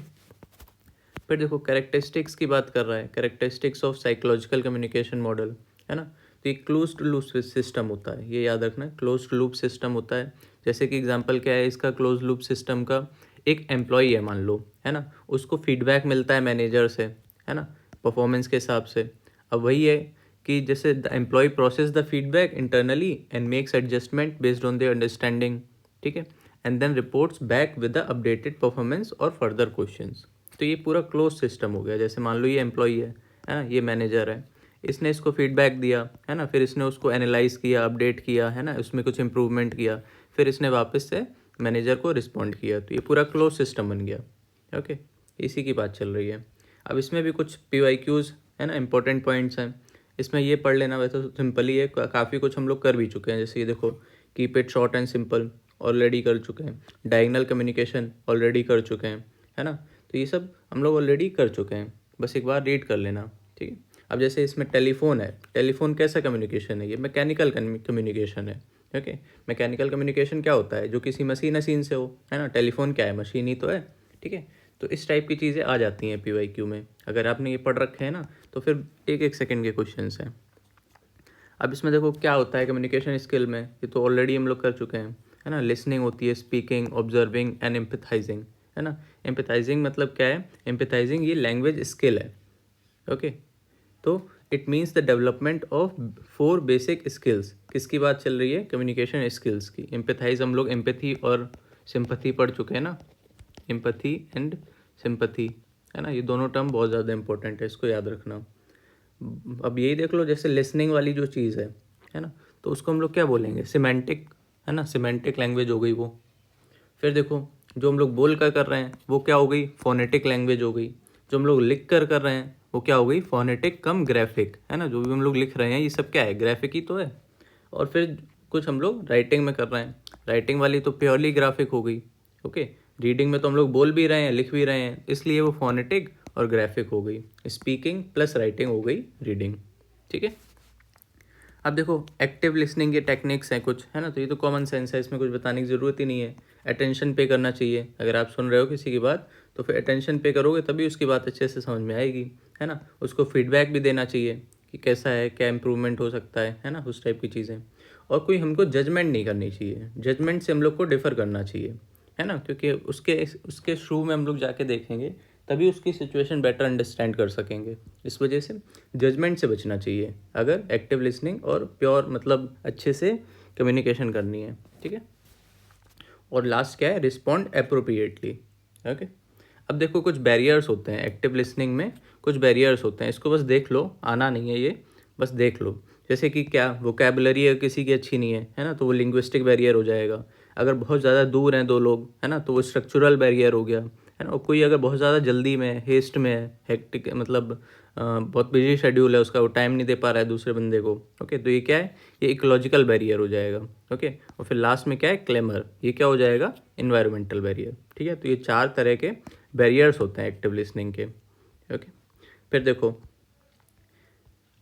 फिर देखो कैरेक्टरिस्टिक्स की बात कर रहा है, characteristics of psychological communication model, है ना। तो ये क्लोज्ड लूप सिस्टम होता है, ये याद रखना, क्लोज्ड लूप सिस्टम होता है। जैसे कि एग्जांपल क्या है इसका, क्लोज्ड लूप सिस्टम का, एक एम्प्लॉई है मान लो, है ना, उसको फीडबैक मिलता है मैनेजर से, है ना, परफॉर्मेंस के हिसाब से। अब वही है कि जैसे the employ process the feedback internally and makes adjustment based on their understanding, ठीक है, and then reports back with the updated performance और फर्दर क्वेश्चंस। तो ये पूरा क्लोज सिस्टम हो गया। जैसे मान लो ये एम्प्लॉई है ना, ये मैनेजर है, इसने इसको फीडबैक दिया, है ना, फिर इसने उसको एनालाइज किया, अपडेट किया, है ना, उसमें कुछ इंप्रूवमेंट किया, फिर इसने वापस से मैनेजर को रिस्पॉन्ड किया। तो ये पूरा क्लोज सिस्टम बन गया। ओके, इसी की बात चल रही है। अब इसमें भी कुछ PYQs, है ना, इंपॉर्टेंट पॉइंट्स हैं। इसमें ये पढ़ लेना वैसे तो सिंपल ही है, काफ़ी कुछ हम लोग कर भी चुके हैं। जैसे ये देखो, keep it short and simple already कर चुके हैं, डायगोनल कम्युनिकेशन ऑलरेडी कर चुके हैं, है ना। तो ये सब हम लोग ऑलरेडी कर चुके हैं, बस एक बार रीड कर लेना, ठीक है। अब जैसे इसमें टेलीफोन है, टेलीफोन कैसा कम्युनिकेशन है, ये मैकेनिकल कम्युनिकेशन है, ओके। मैकेनिकल कम्युनिकेशन क्या होता है, जो किसी मशीन से हो, है ना। टेलीफोन क्या है, मशीन ही तो है, ठीक है। तो इस टाइप की चीज़ें आ जाती हैं PYQ में, अगर आपने ये पढ़ रखे हैं ना, तो फिर एक एक सेकंड के क्वेश्चंस हैं। अब इसमें देखो क्या होता है कम्युनिकेशन स्किल में, ये तो ऑलरेडी हम लोग कर चुके हैं, है ना। लिसनिंग होती है, स्पीकिंग, ऑब्जर्विंग एंड एम्पथाइजिंग, है ना। एम्पथाइजिंग मतलब क्या है, एम्पथाइजिंग ये लैंग्वेज स्किल है, ओके। तो it means the development of 4 basic skills. किसकी बात चल रही है, कम्युनिकेशन स्किल्स की। एम्पथाइज हम लोग एम्पैथी और सिंपैथी पढ़ चुके हैं ना, एम्पैथी एंड सिंपैथी, है ना। ये दोनों टर्म बहुत ज़्यादा इंपॉर्टेंट है, इसको याद रखना। अब यही देख लो, जैसे लिसनिंग वाली जो चीज़ है ना, तो उसको हम लोग क्या बोलेंगे, सिमेंटिक, है ना। सिमेंटिक लैंग्वेज हो गई वो। फिर देखो, जो हम लोग बोल कर रहे हैं वो क्या हो गई, फोनेटिक लैंग्वेज हो गई। जो हम लोग लिख कर रहे हैं वो क्या हो गई, फोनेटिक कम ग्राफिक, है ना। जो भी हम लोग लिख रहे हैं ये सब क्या है, ग्राफिक ही तो है। और फिर कुछ हम लोग राइटिंग में कर रहे हैं, राइटिंग वाली तो प्योरली ग्राफिक हो गई, ओके। रीडिंग में तो हम लोग बोल भी रहे हैं, लिख भी रहे हैं, इसलिए वो फोनेटिक और ग्राफिक हो गई। स्पीकिंग प्लस राइटिंग हो गई रीडिंग, ठीक है। अब देखो, एक्टिव लिसनिंग के टेक्निक्स हैं कुछ, है ना। तो ये तो कॉमन सेंस है, इसमें कुछ बताने की ज़रूरत ही नहीं है। अटेंशन पे करना चाहिए, अगर आप सुन रहे हो किसी की बात तो फिर अटेंशन पे करोगे तभी उसकी बात अच्छे से समझ में आएगी, है ना। उसको फीडबैक भी देना चाहिए कि कैसा है, क्या इम्प्रूवमेंट हो सकता है ना, उस टाइप की चीज़ें। और कोई हमको जजमेंट नहीं करनी चाहिए, जजमेंट से हम लोग को डिफ़र करना चाहिए, है ना। क्योंकि उसके थ्रू में हम लोग जाके देखेंगे तभी उसकी सिचुएशन बेटर अंडरस्टैंड कर सकेंगे। इस वजह से जजमेंट से बचना चाहिए अगर एक्टिव लिसनिंग और प्योर मतलब अच्छे से कम्युनिकेशन करनी है, ठीक है। और लास्ट क्या है, रिस्पॉन्ड अप्रोप्रिएटली, ओके। अब देखो, कुछ बैरियर्स होते हैं एक्टिव लिसनिंग में, कुछ बैरियर्स होते हैं, इसको बस देख लो, आना नहीं है ये, बस देख लो। जैसे कि क्या वोकैबुलरी है किसी की अच्छी नहीं है ना, तो वो लिंग्विस्टिक बैरियर हो जाएगा। अगर बहुत ज़्यादा दूर हैं दो लोग, है ना, तो वो स्ट्रक्चरल बैरियर हो गया, है ना। और कोई अगर बहुत ज़्यादा जल्दी में है, हेस्ट में है, हेक्टिक मतलब बहुत बिजी शेड्यूल है उसका, वो टाइम नहीं दे पा रहा है दूसरे बंदे को, ओके। तो ये क्या है, ये इकोलॉजिकल बैरियर हो जाएगा, ओके। और फिर लास्ट में क्या है, क्लेमर, ये क्या हो जाएगा, इन्वायरमेंटल बैरियर, ठीक है। तो ये 4 तरह के बैरियर्स होते हैं एक्टिव लिसनिंग के, ओके। फिर देखो,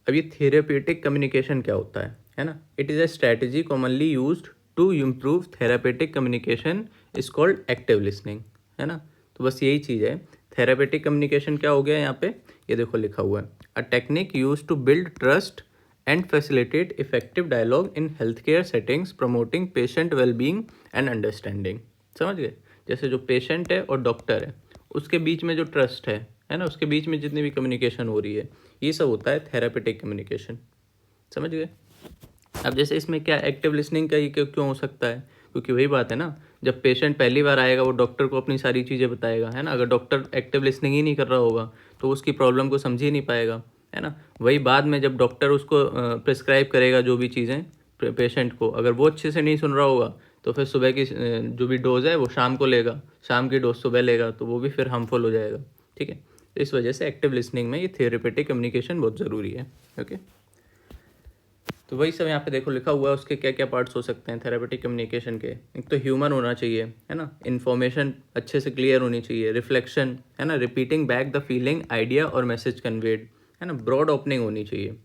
अब ये थेरेपेटिक कम्युनिकेशन क्या होता है ना। It is a strategy commonly used to improve therapeutic communication is called active listening, है ना। तो बस यही चीज़ है। थेरापेटिक कम्युनिकेशन क्या हो गया यहाँ पे, ये देखो लिखा हुआ है, a technique use to build trust and facilitate effective dialogue in health care settings promoting patient wellbeing and understanding. समझ गए, जैसे जो पेशेंट है और डॉक्टर है उसके बीच में जो ट्रस्ट है ना, उसके बीच में जितनी भी कम्युनिकेशन हो रही है, ये सब होता है थेरापेटिक कम्युनिकेशन, समझ गए। अब जैसे इसमें क्या एक्टिव लिसनिंग का ही क्यों हो सकता है, क्योंकि वही बात है ना, जब पेशेंट पहली बार आएगा वो डॉक्टर को अपनी सारी चीज़ें बताएगा, है ना। अगर डॉक्टर एक्टिव लिसनिंग ही नहीं कर रहा होगा तो उसकी प्रॉब्लम को समझ ही नहीं पाएगा, है ना। वही बाद में जब डॉक्टर उसको प्रिस्क्राइब करेगा जो भी चीज़ें पेशेंट को, अगर वो अच्छे से नहीं सुन रहा होगा तो फिर सुबह की जो भी डोज़ है वो शाम को लेगा, शाम की डोज सुबह लेगा, तो वो भी फिर हार्मफुल हो जाएगा, ठीक है। तो इस वजह से एक्टिव लिसनिंग में ये थेरेपेटिक कम्युनिकेशन बहुत ज़रूरी है, ओके। तो वही सब यहाँ पे देखो लिखा हुआ है, उसके क्या क्या पार्ट्स हो सकते हैं थेरेपेटिक कम्युनिकेशन के। एक तो ह्यूमन होना चाहिए, है ना, इन्फॉर्मेशन अच्छे से क्लियर होनी चाहिए, रिफ्लेक्शन, है ना, repeating back the feeling, idea और मैसेज कन्वेड, है ना, ब्रॉड ओपनिंग होनी चाहिए,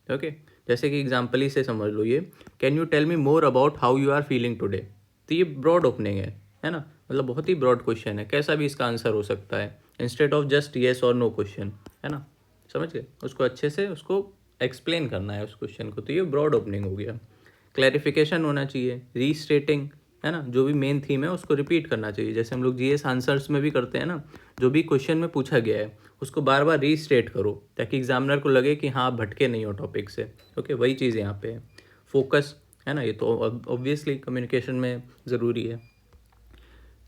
ओके। जैसे कि एग्जाम्पल ही से समझ लो, ये can you tell me more about how you are feeling today. तो ये ब्रॉड ओपनिंग है ना, मतलब बहुत ही ब्रॉड क्वेश्चन है, कैसा भी इसका आंसर हो सकता है, इंस्टेड ऑफ जस्ट येस और नो क्वेश्चन, है ना। समझ गए, उसको अच्छे से उसको एक्सप्लेन करना है उस क्वेश्चन को, तो ये ब्रॉड ओपनिंग हो गया। क्लैरिफिकेशन होना चाहिए, रीस्टेटिंग, है ना, जो भी मेन थीम है उसको रिपीट करना चाहिए, जैसे हम लोग जीएस आंसर्स में भी करते हैं ना, जो भी क्वेश्चन में पूछा गया है उसको बार बार रीस्टेट करो ताकि एग्जामिनर को लगे कि हाँ आप भटके नहीं हो टॉपिक से, ओके। वही चीज़ यहाँ पे है, फोकस, है ना, ये तो ऑब्वियसली कम्युनिकेशन में ज़रूरी है।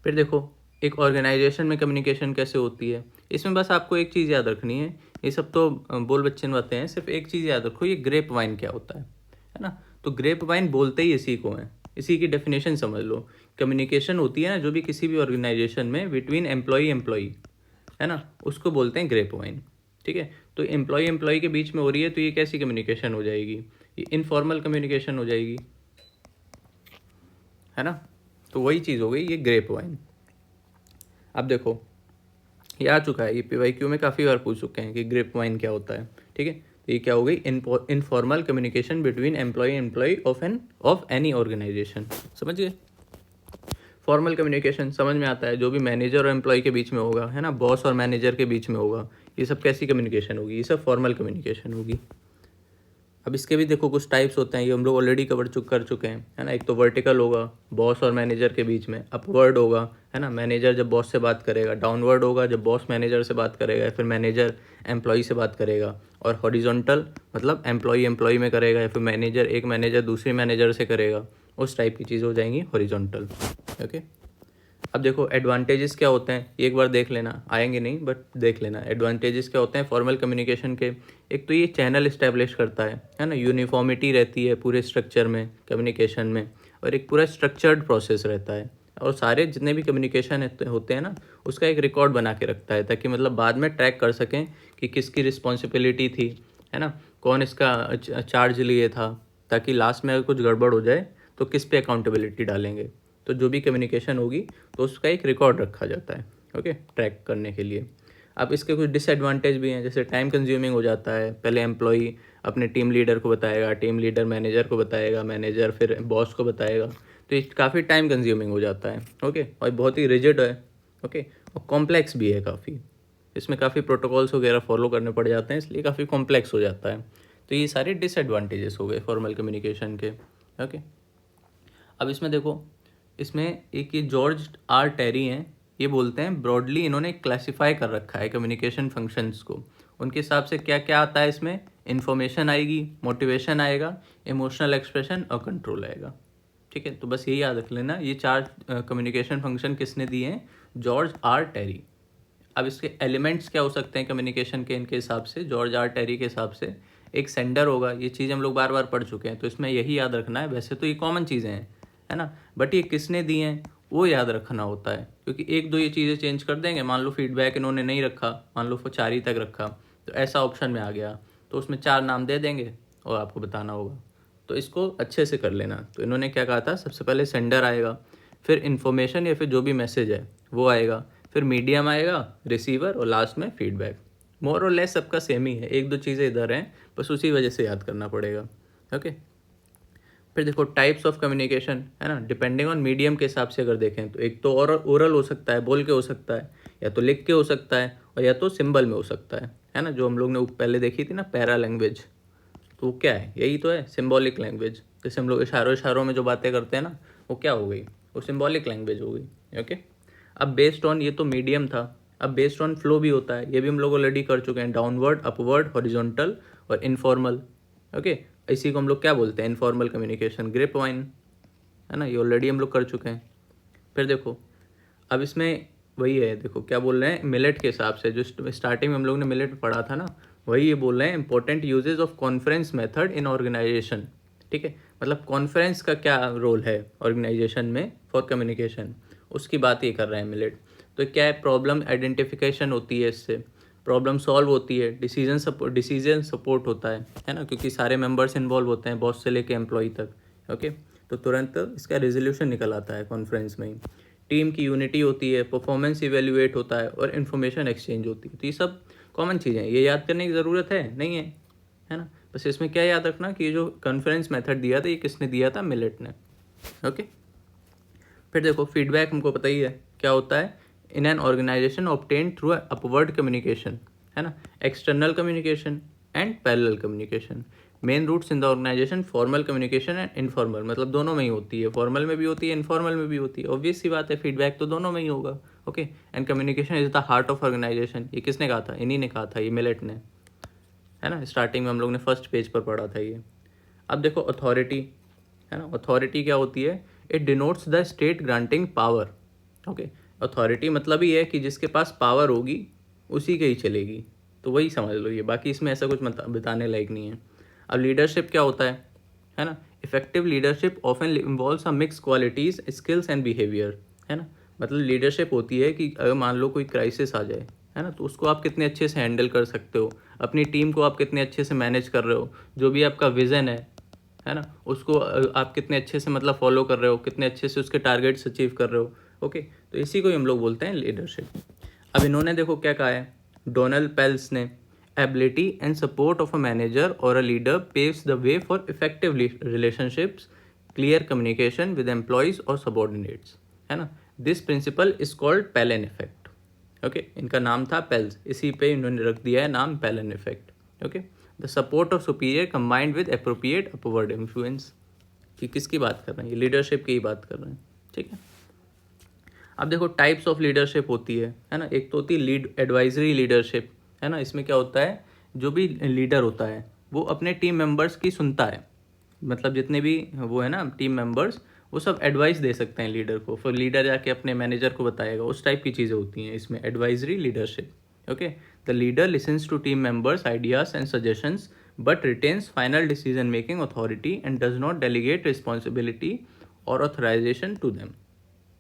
फिर देखो, एक ऑर्गेनाइजेशन में कम्युनिकेशन कैसे होती है, इसमें बस आपको एक चीज़ याद रखनी है, ये सब तो बोल बच्चन बातें हैं, सिर्फ एक चीज़ याद रखो, ये ग्रेप वाइन क्या होता है ना। तो ग्रेप वाइन बोलते ही इसी को है, इसी की डेफिनेशन समझ लो। कम्युनिकेशन होती है ना जो भी किसी भी ऑर्गेनाइजेशन में बिटवीन एम्प्लॉई, है ना, उसको बोलते हैं ग्रेप वाइन, ठीक है। तो एम्प्लॉय के बीच में हो रही है, तो ये कैसी कम्युनिकेशन हो जाएगी, ये इनफॉर्मल कम्युनिकेशन हो जाएगी, है ना। तो वही चीज़ हो गई ये ग्रेप वाइन। अब देखो ये आ चुका है, ये PYQ में काफ़ी बार पूछ चुके हैं कि ग्रेप वाइन क्या होता है, ठीक है। तो ये क्या हो गई, informal communication between employ of any organisation. समझ गए। फॉर्मल कम्युनिकेशन समझ में आता है, जो भी मैनेजर और एम्प्लॉय के बीच में होगा, है ना, बॉस और मैनेजर के बीच में होगा, ये सब कैसी कम्युनिकेशन होगी, ये सब फॉर्मल कम्युनिकेशन होगी। अब इसके भी देखो कुछ टाइप्स होते हैं, ये हम लोग ऑलरेडी कर चुके हैं, है ना। एक तो वर्टिकल होगा, बॉस और मैनेजर के बीच में, अपवर्ड होगा, है ना, मैनेजर जब बॉस से बात करेगा, डाउनवर्ड होगा जब बॉस मैनेजर से बात करेगा, या फिर मैनेजर एम्प्लॉय से बात करेगा, और हॉरिजॉन्टल मतलब एम्प्लॉय में करेगा, या फिर एक मैनेजर दूसरे मैनेजर से करेगा, उस टाइप की चीज़ हो जाएंगी हॉरिजॉन्टल। ओके। अब देखो एडवांटेजेस क्या होते हैं, एक बार देख लेना, आएंगे नहीं बट देख लेना एडवांटेजेस क्या होते हैं फॉर्मल कम्युनिकेशन के। एक तो ये चैनल इस्टेब्लिश करता है ना, यूनिफॉर्मिटी रहती है पूरे स्ट्रक्चर में, कम्युनिकेशन में, और एक पूरा स्ट्रक्चर्ड प्रोसेस रहता है, और सारे जितने भी कम्युनिकेशन होते हैं ना, उसका एक रिकॉर्ड बना के रखता है, ताकि मतलब बाद में ट्रैक कर सकें कि किसकी रिस्पॉन्सिबिलिटी थी, है ना, कौन इसका चार्ज लिए था, ताकि लास्ट में अगर कुछ गड़बड़ हो जाए तो किस पे अकाउंटेबिलिटी डालेंगे। तो जो भी कम्युनिकेशन होगी तो उसका एक रिकॉर्ड रखा जाता है, ओके, ट्रैक करने के लिए। अब इसके कुछ डिसएडवांटेज भी हैं, जैसे टाइम कंज्यूमिंग हो जाता है, पहले एम्प्लॉई अपने टीम लीडर को बताएगा, टीम लीडर मैनेजर को बताएगा, मैनेजर फिर बॉस को बताएगा, तो ये काफ़ी टाइम कंज्यूमिंग हो जाता है, ओके, और बहुत ही रिजिड है, ओके, और कॉम्प्लेक्स भी है काफ़ी, इसमें काफ़ी प्रोटोकॉल्स वगैरह फॉलो करने पड़ जाते हैं, इसलिए काफ़ी कॉम्प्लेक्स हो जाता है। तो ये सारे डिसएडवांटेजेस हो गए फॉर्मल कम्युनिकेशन के, ओके। अब इसमें देखो, इसमें एक ये जॉर्ज आर टेरी हैं, ये बोलते हैं ब्रॉडली इन्होंने क्लासिफाई कर रखा है कम्युनिकेशन फंक्शंस को, उनके हिसाब से क्या क्या आता है इसमें, इन्फॉर्मेशन आएगी, मोटिवेशन आएगा, इमोशनल एक्सप्रेशन और कंट्रोल आएगा, ठीक है। तो बस यही याद रख लेना, ये 4 कम्युनिकेशन फंक्शन किसने दिए हैं, जॉर्ज आर टेरी। अब इसके एलिमेंट्स क्या हो सकते हैं कम्युनिकेशन के, इनके हिसाब से, जॉर्ज आर टेरी के हिसाब से, एक सेंडर होगा, ये चीज़ हम लोग बार बार पढ़ चुके हैं, तो इसमें यही याद रखना है, वैसे तो ये कॉमन चीज़ें हैं, है ना, बट ये किसने दी हैं वो याद रखना होता है, क्योंकि एक दो ये चीज़ें चेंज कर देंगे, मान लो फीडबैक इन्होंने नहीं रखा, मान लो 4 ही तक रखा, तो ऐसा ऑप्शन में आ गया, तो उसमें 4 नाम दे देंगे और आपको बताना होगा, तो इसको अच्छे से कर लेना। तो इन्होंने क्या कहा था, सबसे पहले सेंडर आएगा, फिर इन्फॉर्मेशन या फिर जो भी मैसेज है वो आएगा, फिर मीडियम आएगा, रिसीवर, और लास्ट में फीडबैक। मोर और लेस सबका सेम ही है, एक दो चीज़ें इधर हैं, बस उसी वजह से याद करना पड़ेगा, ओके। फिर देखो टाइप्स ऑफ कम्युनिकेशन, है ना, डिपेंडिंग ऑन मीडियम के हिसाब से अगर देखें तो एक तो ओरल हो सकता है, बोल के हो सकता है, या तो लिख के हो सकता है, और या तो सिंबल में हो सकता है ना, जो हम लोग ने पहले देखी थी ना पैरा लैंग्वेज, तो वो क्या है, यही तो है सिंबॉलिक लैंग्वेज, जैसे हम लोग इशारों में जो बातें करते हैं ना, वो क्या हो गई, वो सिंबॉलिक लैंग्वेज हो गई, ओके। अब बेस्ड ऑन, ये तो मीडियम था, अब बेस्ड ऑन फ्लो भी होता है, ये भी हम लोग ऑलरेडी कर चुके हैं, डाउनवर्ड, अपवर्ड, हॉरिजॉन्टल और इनफॉर्मल, ओके। इसी को हम लोग क्या बोलते हैं, इनफॉर्मल कम्युनिकेशन, ग्रेप वाइन, है ना, ये ऑलरेडी हम लोग कर चुके हैं। फिर देखो अब इसमें वही है, देखो क्या बोल रहे हैं, मिलेट के हिसाब से, जो स्टार्टिंग में हम लोग ने मिलेट पढ़ा था ना, वही ये बोल रहे हैं, important uses of conference method in organisation, ठीक है, मतलब कॉन्फ्रेंस का क्या रोल है ऑर्गेनाइजेशन में फॉर कम्युनिकेशन, उसकी बात ये कर रहे हैं मिलेट। तो क्या है, प्रॉब्लम आइडेंटिफिकेशन होती है इससे, प्रॉब्लम सॉल्व होती है, डिसीजन सपोर्ट होता है ना, क्योंकि सारे मेंबर्स इन्वॉल्व होते हैं, बॉस से लेके एम्प्लॉय तक, ओके। तो तुरंत इसका रेजोल्यूशन निकल आता है कॉन्फ्रेंस में ही। टीम की यूनिटी होती है, परफॉर्मेंस इवेल्युएट होता है, और इन्फॉर्मेशन एक्सचेंज होती है। तो ये सब कॉमन चीज़ें हैं, ये याद करने की ज़रूरत है नहीं है ना। बस इसमें क्या याद रखना कि ये जो कॉन्फ्रेंस मेथड दिया था, ये किसने दिया था, मिलेट ने, ओके। फिर देखो फीडबैक हमको पता ही है क्या होता है, in an organisation obtain through upward communication, है ना, external communication and parallel communication. Main routes in the organisation formal communication and informal, मतलब दोनों में ही होती है, फॉर्मल में भी होती है, इनफॉर्मल में भी होती है, ऑब्वियस सी बात है, फीडबैक तो दोनों में ही होगा, okay. And communication is the heart of organisation, ये किसने कहा था, इन्हीं ने कहा था, ये मिलेट ने, है ना, स्टार्टिंग में हम लोग ने फर्स्ट पेज पर पढ़ा था ये। अब देखो अथॉरिटी, है ना, अथॉरिटी क्या होती है, it denotes the state granting power, okay. Authority मतलब ही है कि जिसके पास पावर होगी उसी के ही चलेगी, तो वही समझ लो ये, बाकी इसमें ऐसा कुछ बताने लायक नहीं है। अब लीडरशिप क्या होता है ना, effective leadership often involves a mix qualities, skills and behaviour, है ना, मतलब लीडरशिप होती है कि अगर मान लो कोई क्राइसिस आ जाए, है ना, तो उसको आप कितने अच्छे से हैंडल कर सकते हो, अपनी टीम को आप कितने अच्छे से मैनेज कर रहे हो, जो भी आपका विज़न है ना, उसको आप कितने अच्छे से मतलब फॉलो कर रहे हो, कितने अच्छे से उसके टारगेट्स अचीव कर रहे हो। ओके, तो इसी को ही हम लोग बोलते हैं लीडरशिप। अब इन्होंने देखो क्या कहा है, डोनाल्ड पेल्स ने, ability and support of a manager और a leader paves the way for effective relationships, clear communication with employees और सबॉर्डिनेट्स, है ना। This principle is called Pelz effect. Okay, इनका नाम था पेल्स, इसी पे इन्होंने रख दिया है नाम पेलन effect. Okay, the support of superior combined with appropriate upward influence. कि किसकी बात कर रहे हैं, ये लीडरशिप की ही बात कर रहे हैं, ठीक है। अब देखो टाइप्स ऑफ लीडरशिप होती है ना। एक तो होती है लीड एडवाइजरी लीडरशिप, है ना। इसमें क्या होता है, जो भी लीडर होता है वो अपने टीम मेंबर्स की सुनता है, मतलब जितने भी वो है ना टीम मेंबर्स, वो सब एडवाइस दे सकते हैं लीडर को, फिर लीडर जाके अपने मैनेजर को बताएगा, उस टाइप की चीज़ें होती हैं इसमें advisory leadership. Okay, the leader listens to team members ideas and suggestions but retains final decision making authority and does not delegate responsibility और ऑथराइजेशन टू देम।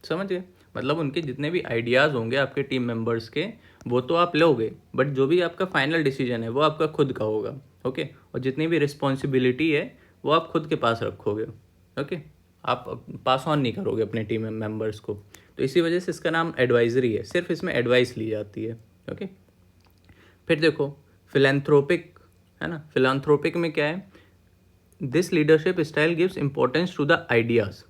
समझ गए, मतलब उनके जितने भी आइडियाज़ होंगे आपके टीम मेंबर्स के, वो तो आप लोगे, बट जो भी आपका फाइनल डिसीजन है वो आपका खुद का होगा। ओके, और जितनी भी रिस्पॉन्सिबिलिटी है वो आप खुद के पास रखोगे। ओके, आप पास ऑन नहीं करोगे अपने टीम मेंबर्स को। तो इसी वजह से इसका नाम एडवाइजरी है, सिर्फ इसमें एडवाइस ली जाती है। ओके, फिर देखो फिलेंथ्रोपिक, है ना। फिलेंथ्रोपिक में क्या है, this leadership style gives importance to the ideas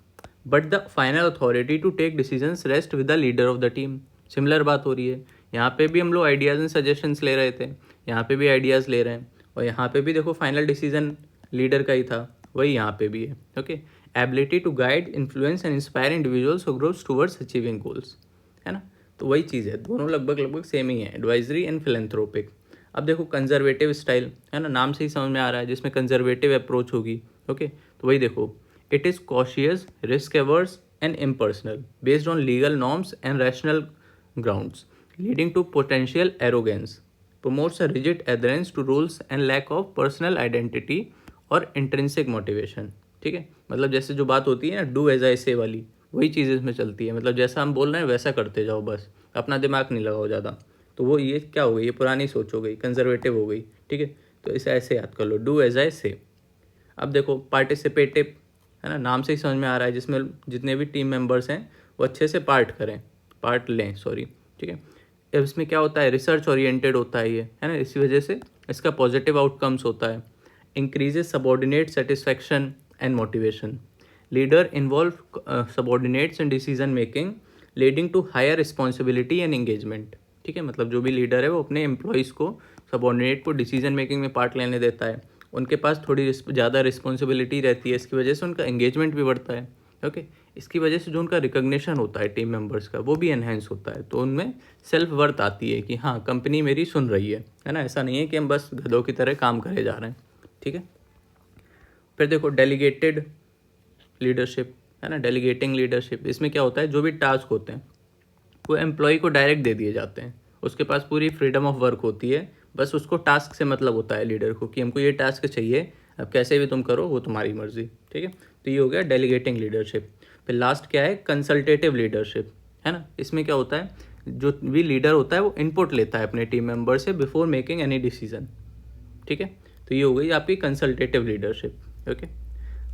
but the final authority to take decisions rest with the leader of the team. Similar बात हो रही है, यहाँ पे भी हम लोग आइडियाज़ एंड सजेशंस ले रहे थे, यहाँ पे भी आइडियाज़ ले रहे हैं, और यहाँ पे भी देखो फाइनल डिसीजन लीडर का ही था, वही यहाँ पे भी है। Okay, ability to guide influence and inspire individuals who grows towards achieving goals, है ना। तो वही चीज़ है, दोनों लगभग सेम ही है, एडवाइजरी एंड फिलेंथ्रोपिक। अब देखो कंजर्वेटिव स्टाइल, है ना, नाम से ही समझ में आ रहा है, जिसमें कंजर्वेटिव अप्रोच होगी। ओके, तो वही देखो, it is cautious, risk averse and impersonal, based on legal norms and rational grounds, leading to potential arrogance, promotes a rigid adherence to rules and lack of personal identity और intrinsic motivation। ठीक है, मतलब जैसे जो बात होती है ना डू एज आई से वाली, वही चीज़ इसमें चलती है, मतलब जैसा हम बोल रहे हैं वैसा करते जाओ, बस अपना दिमाग नहीं लगाओ ज़्यादा। तो वो ये क्या हो गई, ये पुरानी सोच हो गई, कंजर्वेटिव हो गई। ठीक है, तो इसे ऐसे याद कर लो, डू एज आई से। अब देखो पार्टिसिपेटिव, है ना, नाम से ही समझ में आ रहा है, जिसमें जितने भी टीम मेंबर्स हैं वो अच्छे से पार्ट लें, सॉरी। ठीक है, अब इसमें क्या होता है, रिसर्च ओरिएंटेड होता है ये, है ना, इसी वजह से इसका पॉजिटिव आउटकम्स होता है। Increases subordinate satisfaction and motivation, leader involve subordinates in decision making leading to higher responsibility and engagement. ठीक है, मतलब जो भी लीडर है वो अपने एम्प्लॉयज़ को, सबॉर्डिनेट को डिसीजन मेकिंग में पार्ट लेने देता है, उनके पास थोड़ी ज़्यादा रिस्पॉन्सिबिलिटी रहती है, इसकी वजह से उनका एंगेजमेंट भी बढ़ता है। ओके, इसकी वजह से जो उनका रिकग्निशन होता है टीम मेंबर्स का, वो भी एनहेंस होता है, तो उनमें सेल्फ वर्थ आती है कि हाँ कंपनी मेरी सुन रही है ना, ऐसा नहीं है कि हम बस गधों की तरह काम करे जा रहे हैं। ठीक है, फिर देखो डेलीगेटेड लीडरशिप, है ना, डेलीगेटिंग लीडरशिप। इसमें क्या होता है, जो भी टास्क होते हैं वो एम्प्लॉय को डायरेक्ट दे दिए जाते हैं, उसके पास पूरी फ्रीडम ऑफ वर्क होती है, बस उसको टास्क से मतलब होता है लीडर को कि हमको ये टास्क चाहिए, अब कैसे भी तुम करो वो तुम्हारी मर्जी। ठीक है, तो ये हो गया डेलीगेटिंग लीडरशिप। फिर लास्ट क्या है, कंसल्टेटिव लीडरशिप, है ना। इसमें क्या होता है, जो भी लीडर होता है वो इनपुट लेता है अपने टीम मेंबर से बिफोर मेकिंग एनी डिसीजन। ठीक है, तो ये हो गई आपकी कंसल्टेटिव लीडरशिप। ओके,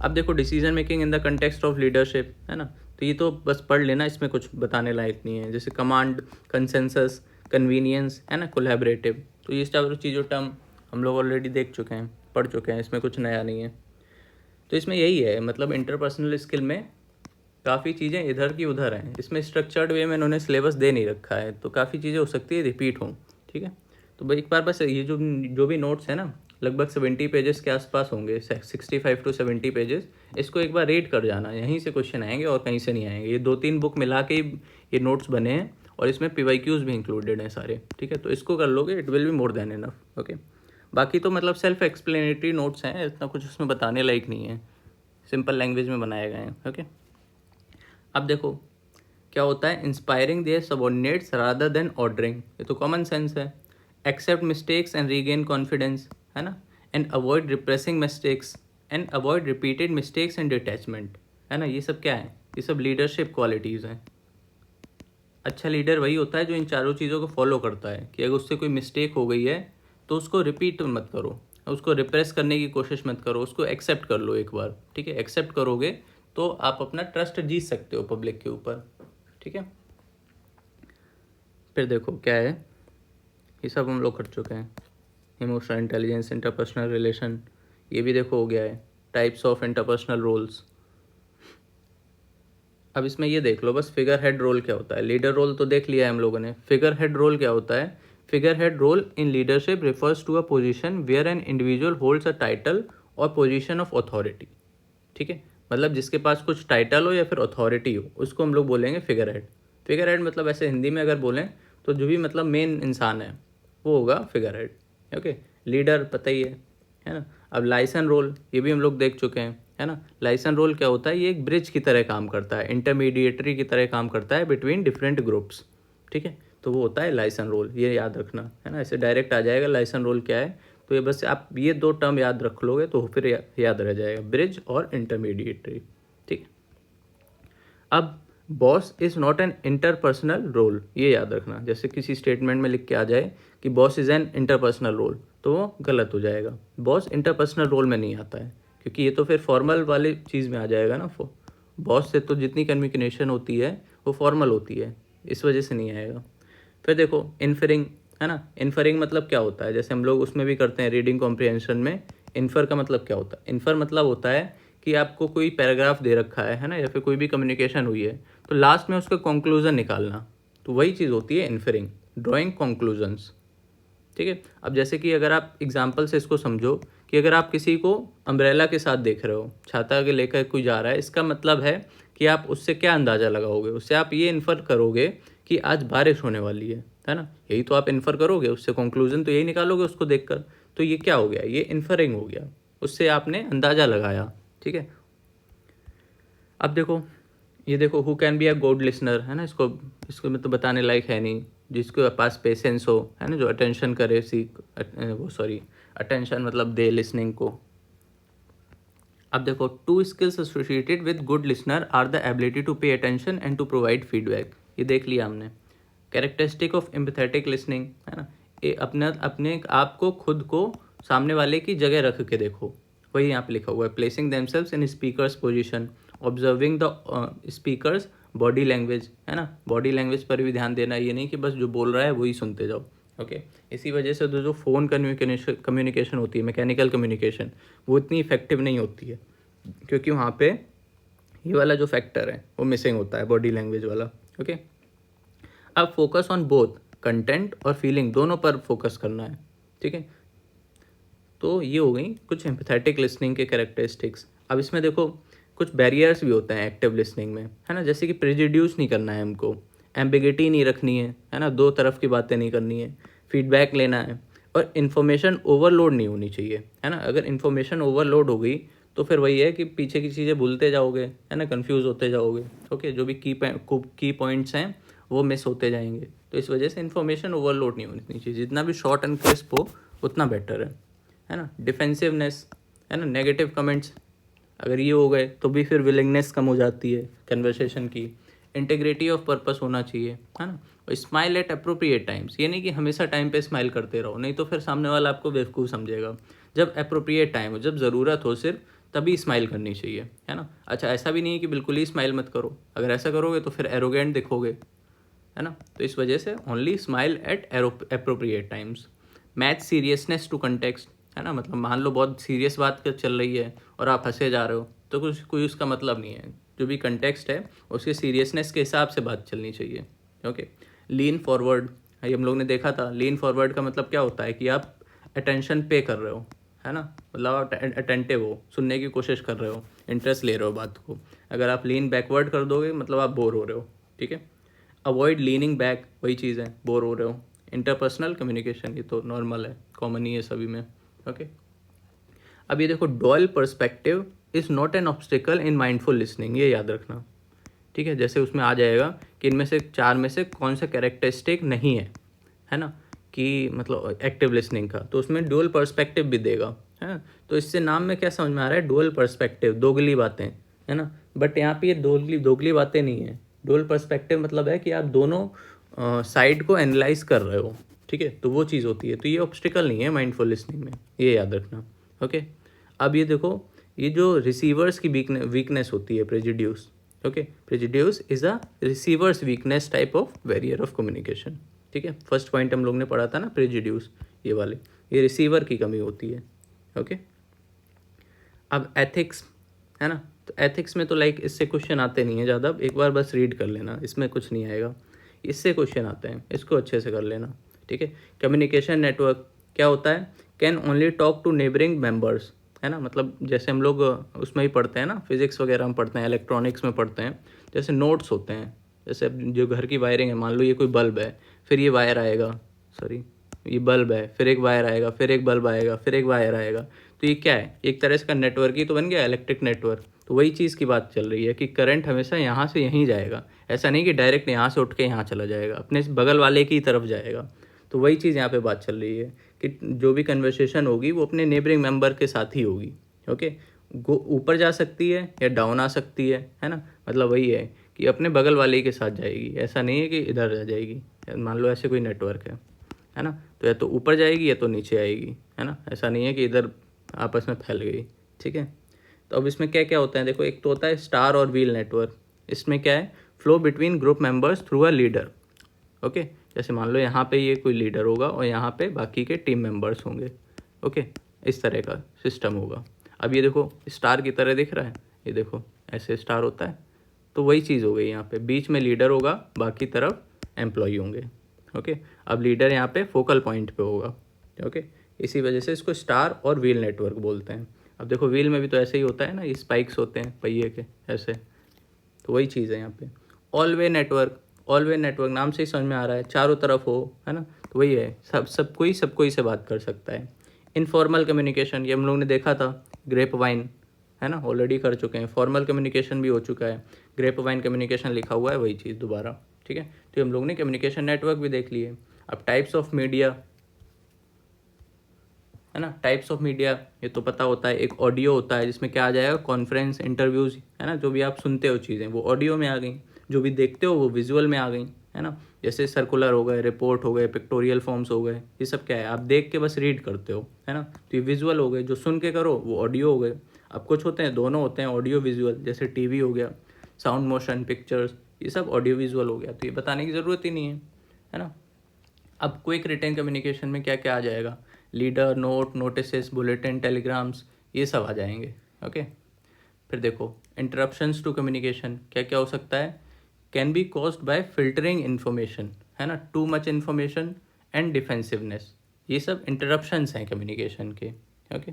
अब देखो decision making in the context of leadership, है ना, तो ये तो बस पढ़ लेना, इसमें कुछ बताने लायक नहीं है। जैसे कमांड, कंसेंसस, कन्वीनियंस, है ना, कोलैबोरेटिव, तो ये सब चीज़ों टर्म हम लोग ऑलरेडी देख चुके हैं, पढ़ चुके हैं, इसमें कुछ नया नहीं है। तो इसमें यही है, मतलब इंटरपर्सनल स्किल में काफ़ी चीज़ें इधर की उधर हैं, इसमें स्ट्रक्चर्ड वे में इन्होंने सिलेबस दे नहीं रखा है, तो काफ़ी चीज़ें हो सकती है रिपीट हों। ठीक है, तो एक बार बस ये जो भी नोट्स हैं ना, लगभग 70 पेजेस के आसपास होंगे, 65 to 70 पेजेस, इसको एक बार रीड कर जाना, यहीं से क्वेश्चन आएंगे और कहीं से नहीं आएंगे। ये 2-3 बुक मिला के ये नोट्स बने हैं और इसमें PYQs भी इंक्लूडेड हैं सारे। ठीक है, तो इसको कर लोगे, it will be more than enough. Okay, बाकी तो मतलब सेल्फ एक्सप्लेनेटरी नोट्स हैं, इतना कुछ उसमें बताने लायक नहीं है, सिंपल लैंग्वेज में बनाए गए हैं। ओके, अब देखो क्या होता है, inspiring their subordinates rather than ordering, ये तो कॉमन सेंस है। Accept mistakes and regain confidence, है ना, and avoid repressing mistakes and avoid repeated mistakes and detachment, है ना, ये सब क्या है, ये सब लीडरशिप क्वालिटीज़ हैं। अच्छा लीडर वही होता है जो इन चारों चीज़ों को फॉलो करता है कि अगर उससे कोई मिस्टेक हो गई है तो उसको रिपीट मत करो, उसको रिप्रेस करने की कोशिश मत करो, उसको एक्सेप्ट कर लो एक बार, ठीक है। एक्सेप्ट करोगे तो आप अपना ट्रस्ट जीत सकते हो पब्लिक के ऊपर, ठीक है। फिर देखो क्या है, ये सब हम लोग कर चुके हैं। इमोशनल इंटेलिजेंस, इंटरपर्सनल रिलेशन, ये भी देखो हो गया है। Types of interpersonal roles. अब इसमें ये देख लो बस, फिगर हेड रोल क्या होता है। लीडर रोल तो देख लिया है हम लोगों ने। फिगर हेड रोल क्या होता है? Figure head role in leadership refers to a position where an individual holds a title और पोजीशन ऑफ अथॉरिटी, ठीक है। मतलब जिसके पास कुछ टाइटल हो या फिर अथॉरिटी हो, उसको हम लोग बोलेंगे फिगर हेड। फिगर हेड मतलब ऐसे हिंदी में अगर बोलें तो जो भी मतलब मेन इंसान है वो होगा फिगर हेड, ओके। लीडर पता ही है ना। अब लाइसन रोल, ये भी हम लोग देख चुके हैं, है ना। लाइसन रोल क्या होता है? ये एक ब्रिज की तरह काम करता है, इंटरमीडिएटरी की तरह काम करता है बिटवीन डिफरेंट ग्रुप्स, ठीक है। तो वो होता है लाइसन रोल, ये याद रखना, है ना। ऐसे डायरेक्ट आ जाएगा लाइसन रोल क्या है, तो ये बस आप ये दो टर्म याद रख लोगे तो फिर याद रह जाएगा, ब्रिज और इंटरमीडिएटरी, ठीक है। अब boss is not an interpersonal role, ये याद रखना। जैसे किसी स्टेटमेंट में लिख के आ जाए कि boss is an interpersonal role, तो वो गलत हो जाएगा। बॉस इंटरपर्सनल रोल में नहीं आता है, क्योंकि ये तो फिर फॉर्मल वाली चीज़ में आ जाएगा ना। बॉस से तो जितनी कम्युनिकेशन होती है वो फॉर्मल होती है, इस वजह से नहीं आएगा। फिर देखो इन्फरिंग, है ना। इन्फरिंग मतलब क्या होता है? जैसे हम लोग उसमें भी करते हैं रीडिंग कॉम्प्रिहेंशन में। इन्फर का मतलब क्या होता है? इन्फर मतलब होता है कि आपको कोई पैराग्राफ दे रखा है ना, या फिर कोई भी कम्युनिकेशन हुई है, तो लास्ट में उसका कंक्लूजन निकालना, तो वही चीज़ होती है इन्फरिंग, ड्राइंग कंक्लूजन्स, ठीक है। अब जैसे कि अगर आप एग्जाम्पल से इसको समझो कि अगर आप किसी को अम्ब्रेला के साथ देख रहे हो, छाता के लेकर कोई जा रहा है, इसका मतलब है कि आप उससे क्या अंदाज़ा लगाओगे? उससे आप ये इन्फर करोगे कि आज बारिश होने वाली है ना। यही तो आप इन्फर करोगे, उससे कंक्लूजन तो यही निकालोगे उसको देखकर। तो ये क्या हो गया? ये इन्फरिंग हो गया, उससे आपने अंदाज़ा लगाया, ठीक है। अब देखो, ये देखो who can be a good listener, है ना। इसको इसको मैं तो बताने लायक है नहीं। जिसके पास पेशेंस हो, है ना, जो अटेंशन करे, अटेंशन मतलब दे लिसनिंग को। अब देखो, two skills associated with good listener are the ability to pay attention and to provide feedback, ये देख लिया हमने। कैरेक्टरिस्टिक ऑफ एम्पैथेटिक लिसनिंग, है ना। ये अपने आप को, खुद को सामने वाले की जगह रख के देखो, वही यहाँ पे लिखा हुआ है। Placing themselves in speakers position, observing the speakers body language, है ना। बॉडी लैंग्वेज पर भी ध्यान देना, ये नहीं कि बस जो बोल रहा है वही सुनते जाओ, ओके। इसी वजह से जो फ़ोन कम्युनिकेशन होती है, मैकेनिकल कम्युनिकेशन, वो इतनी इफेक्टिव नहीं होती है, क्योंकि वहाँ पे ये वाला जो फैक्टर है वो मिसिंग होता है, बॉडी लैंग्वेज वाला, ओके। अब फोकस ऑन बोथ कंटेंट और फीलिंग, दोनों पर फोकस करना है, ठीक है। तो ये हो गई कुछ एम्पैथेटिक लिसनिंग के कैरेक्टरिस्टिक्स। अब इसमें देखो कुछ बैरियर्स भी होते हैं एक्टिव लिसनिंग में, है ना। जैसे कि प्रेजुड्यूस नहीं करना है हमको, एम्बिगिटी नहीं रखनी है ना, दो तरफ की बातें नहीं करनी है, फीडबैक लेना है, और इन्फॉर्मेशन ओवरलोड नहीं होनी चाहिए, है ना। अगर इन्फॉर्मेशन ओवरलोड हो गई तो फिर वही है कि पीछे की चीज़ें भूलते जाओगे, है ना, कन्फ्यूज़ होते जाओगे, ओके। जो भी की पॉइंट्स हैं वो मिस होते जाएंगे। तो इस वजह से इन्फॉर्मेशन ओवरलोड नहीं होनी चाहिए, जितना भी शॉर्ट एंड क्रिस्प हो उतना बेटर है ना। डिफेंसिवनेस, है ना, नेगेटिव कमेंट्स अगर ये हो गए तो भी फिर विलिंगनेस कम हो जाती है कन्वर्सेशन की। इंटीग्रिटी ऑफ पर्पस होना चाहिए, है ना। और स्माइल एट अप्रोप्रिएट टाइम्स, ये नहीं कि हमेशा टाइम पे स्माइल करते रहो, नहीं तो फिर सामने वाला आपको बेवकूफ़ समझेगा। जब अप्रोप्रिएट टाइम हो, जब ज़रूरत हो सिर्फ, तभी स्माइल करनी चाहिए, है ना। अच्छा, ऐसा भी नहीं है कि बिल्कुल ही स्माइल मत करो, अगर ऐसा करोगे तो फिर एरोगेंट दिखोगे, है ना। तो इस वजह से only smile at appropriate times. Match seriousness to context, है ना। मतलब मान लो बहुत सीरियस बात चल रही है और आप हंसे जा रहे हो, तो कुछ कोई उसका मतलब नहीं है। जो भी कंटेक्स्ट है उसके सीरियसनेस के हिसाब से बात चलनी चाहिए, ओके। लीन फॉरवर्ड, ये हम लोग ने देखा था। लीन फॉरवर्ड का मतलब क्या होता है कि आप अटेंशन पे कर रहे हो, है ना। मतलब आप अटेंटिव हो, सुनने की कोशिश कर रहे हो, इंटरेस्ट ले रहे हो बात को। अगर आप लीन बैकवर्ड कर दोगे मतलब आप बोर हो रहे हो, ठीक है। अवॉइड लीनिंग बैक, वही चीज़ है, बोर हो रहे हो। इंटरपर्सनल कम्युनिकेशन, ये तो नॉर्मल है, कॉमन ही है सभी में, ओके। अब ये देखो, dual perspective is not an obstacle in mindful listening, ये याद रखना, ठीक है। जैसे उसमें आ जाएगा कि इनमें से चार में से कौन सा कैरेक्टरिस्टिक नहीं है ना, कि मतलब एक्टिव लिसनिंग का, तो उसमें डुअल पर्सपेक्टिव भी देगा, है ना। तो इससे नाम में क्या समझ में आ रहा है? डुअल पर्सपेक्टिव, दोगली बातें, है ना। बट यहाँ पे ये दोगली बातें नहीं है, डुअल पर्सपेक्टिव मतलब है कि आप दोनों साइड को एनालाइज कर रहे हो, ठीक है, तो वो चीज़ होती है। तो ये ऑब्स्टिकल नहीं है माइंडफुल लिसनिंग में, ये याद रखना। ओके, अब ये देखो, ये जो रिसीवर्स की वीकनेस होती है prejudice, okay, prejudice is a receiver's weakness type of barrier of communication, ठीक है। फर्स्ट पॉइंट हम लोग ने पढ़ा था ना, प्रेजुड्यूस, ये वाले, ये रिसीवर की कमी होती है। ओके, अब एथिक्स है ना, तो एथिक्स में तो लाइक इससे क्वेश्चन आते नहीं है ज़्यादा, एक बार बस रीड कर लेना, इसमें कुछ नहीं आएगा। इससे क्वेश्चन आते हैं, इसको अच्छे से कर लेना, ठीक है। कम्युनिकेशन नेटवर्क क्या होता है, can only talk to neighbouring members, है ना, मतलब जैसे हम लोग उसमें ही पढ़ते हैं ना, फिजिक्स वगैरह हम पढ़ते हैं, इलेक्ट्रॉनिक्स में पढ़ते हैं, जैसे नोड्स होते हैं, जैसे अब जो घर की वायरिंग है, मान लो ये कोई बल्ब है, फिर ये वायर आएगा, सॉरी ये बल्ब है, फिर एक वायर आएगा, फिर एक बल्ब आएगा, फिर एक वायर आएगा, तो ये क्या है, एक तरह से का नेटवर्क ही तो बन गया, इलेक्ट्रिक नेटवर्क। तो वही चीज़ की बात चल रही है कि करंट हमेशा यहाँ से यहीं जाएगा, ऐसा नहीं कि डायरेक्ट यहाँ से उठ के यहाँ चला जाएगा, अपने बगल वाले की तरफ जाएगा। तो वही चीज़ यहाँ पे बात चल रही है कि जो भी कन्वर्सेशन होगी वो अपने नेबरिंग मेंबर के साथ ही होगी। ओके, ऊपर जा सकती है या डाउन आ सकती है ना, मतलब वही है कि अपने बगल वाले के साथ जाएगी, ऐसा नहीं है कि इधर जा जाएगी। मान लो ऐसे कोई नेटवर्क है ना, तो या तो ऊपर जाएगी या तो नीचे आएगी, है ना, ऐसा नहीं है कि इधर आपस में फैल गई, ठीक है। तो अब इसमें क्या क्या होता है, देखो, एक तो होता है स्टार और व्हील नेटवर्क। इसमें क्या है, flow between group members through a leader. Okay, जैसे मान लो यहाँ पे ये कोई लीडर होगा और यहाँ पे बाकी के टीम मेंबर्स होंगे। ओके, इस तरह का सिस्टम होगा। अब ये देखो स्टार की तरह दिख रहा है, ये देखो ऐसे स्टार होता है, तो वही चीज़ हो गई यहाँ पे, बीच में लीडर होगा, बाकी तरफ एम्प्लॉय होंगे। ओके, अब लीडर यहाँ पे फोकल पॉइंट पे होगा। ओके, इसी वजह से इसको स्टार और व्हील नेटवर्क बोलते हैं। अब देखो व्हील में भी तो ऐसे ही होता है ना, ये स्पाइक्स होते हैं पहिए के ऐसे, तो वही चीज़ है यहाँ पे। ऑल वे नेटवर्क, ऑल वे नेटवर्क नाम से ही समझ में आ रहा है, चारों तरफ हो, है ना, तो वही है, सब कोई से बात कर सकता है। इनफॉर्मल कम्युनिकेशन, ये हम लोग ने देखा था, ग्रेप वाइन, है ना, ऑलरेडी कर चुके हैं। फॉर्मल कम्युनिकेशन भी हो चुका है, ग्रेप वाइन कम्युनिकेशन लिखा हुआ है, वही चीज़ दोबारा, ठीक है। तो हम लोग ने कम्युनिकेशन नेटवर्क भी देख लिए। अब टाइप्स ऑफ मीडिया, है ना, टाइप्स ऑफ मीडिया ये तो पता होता है, एक ऑडियो होता है जिसमें क्या आ जाएगा, कॉन्फ्रेंस, इंटरव्यूज़, है ना, जो भी आप सुनते हो चीज़ें वो ऑडियो में आ गई, जो भी देखते हो वो विजुअल में आ गई, है ना, जैसे सर्कुलर हो गए, रिपोर्ट हो गए, पिक्टोरियल फॉर्म्स हो गए, ये सब क्या है, आप देख के बस रीड करते हो, है ना, तो ये विजुअल हो गए। जो सुन के करो वो ऑडियो हो गए। अब कुछ होते हैं, दोनों होते हैं, ऑडियो विजुअल, जैसे टीवी हो गया, साउंड मोशन पिक्चर्स, ये सब ऑडियो विजुअल हो गया, तो ये बताने की ज़रूरत ही नहीं है ना। अब क्विक रिटर्न कम्युनिकेशन में क्या क्या आ जाएगा, leader, note, notices, bulletin, telegrams, ये सब आ जाएंगे। ओके, फिर देखो इंटरप्शंस टू कम्युनिकेशन क्या क्या हो सकता है, can be caused by filtering information, है ना, too much information and defensiveness, ये सब इंटरप्शंस हैं कम्युनिकेशन के। ओके,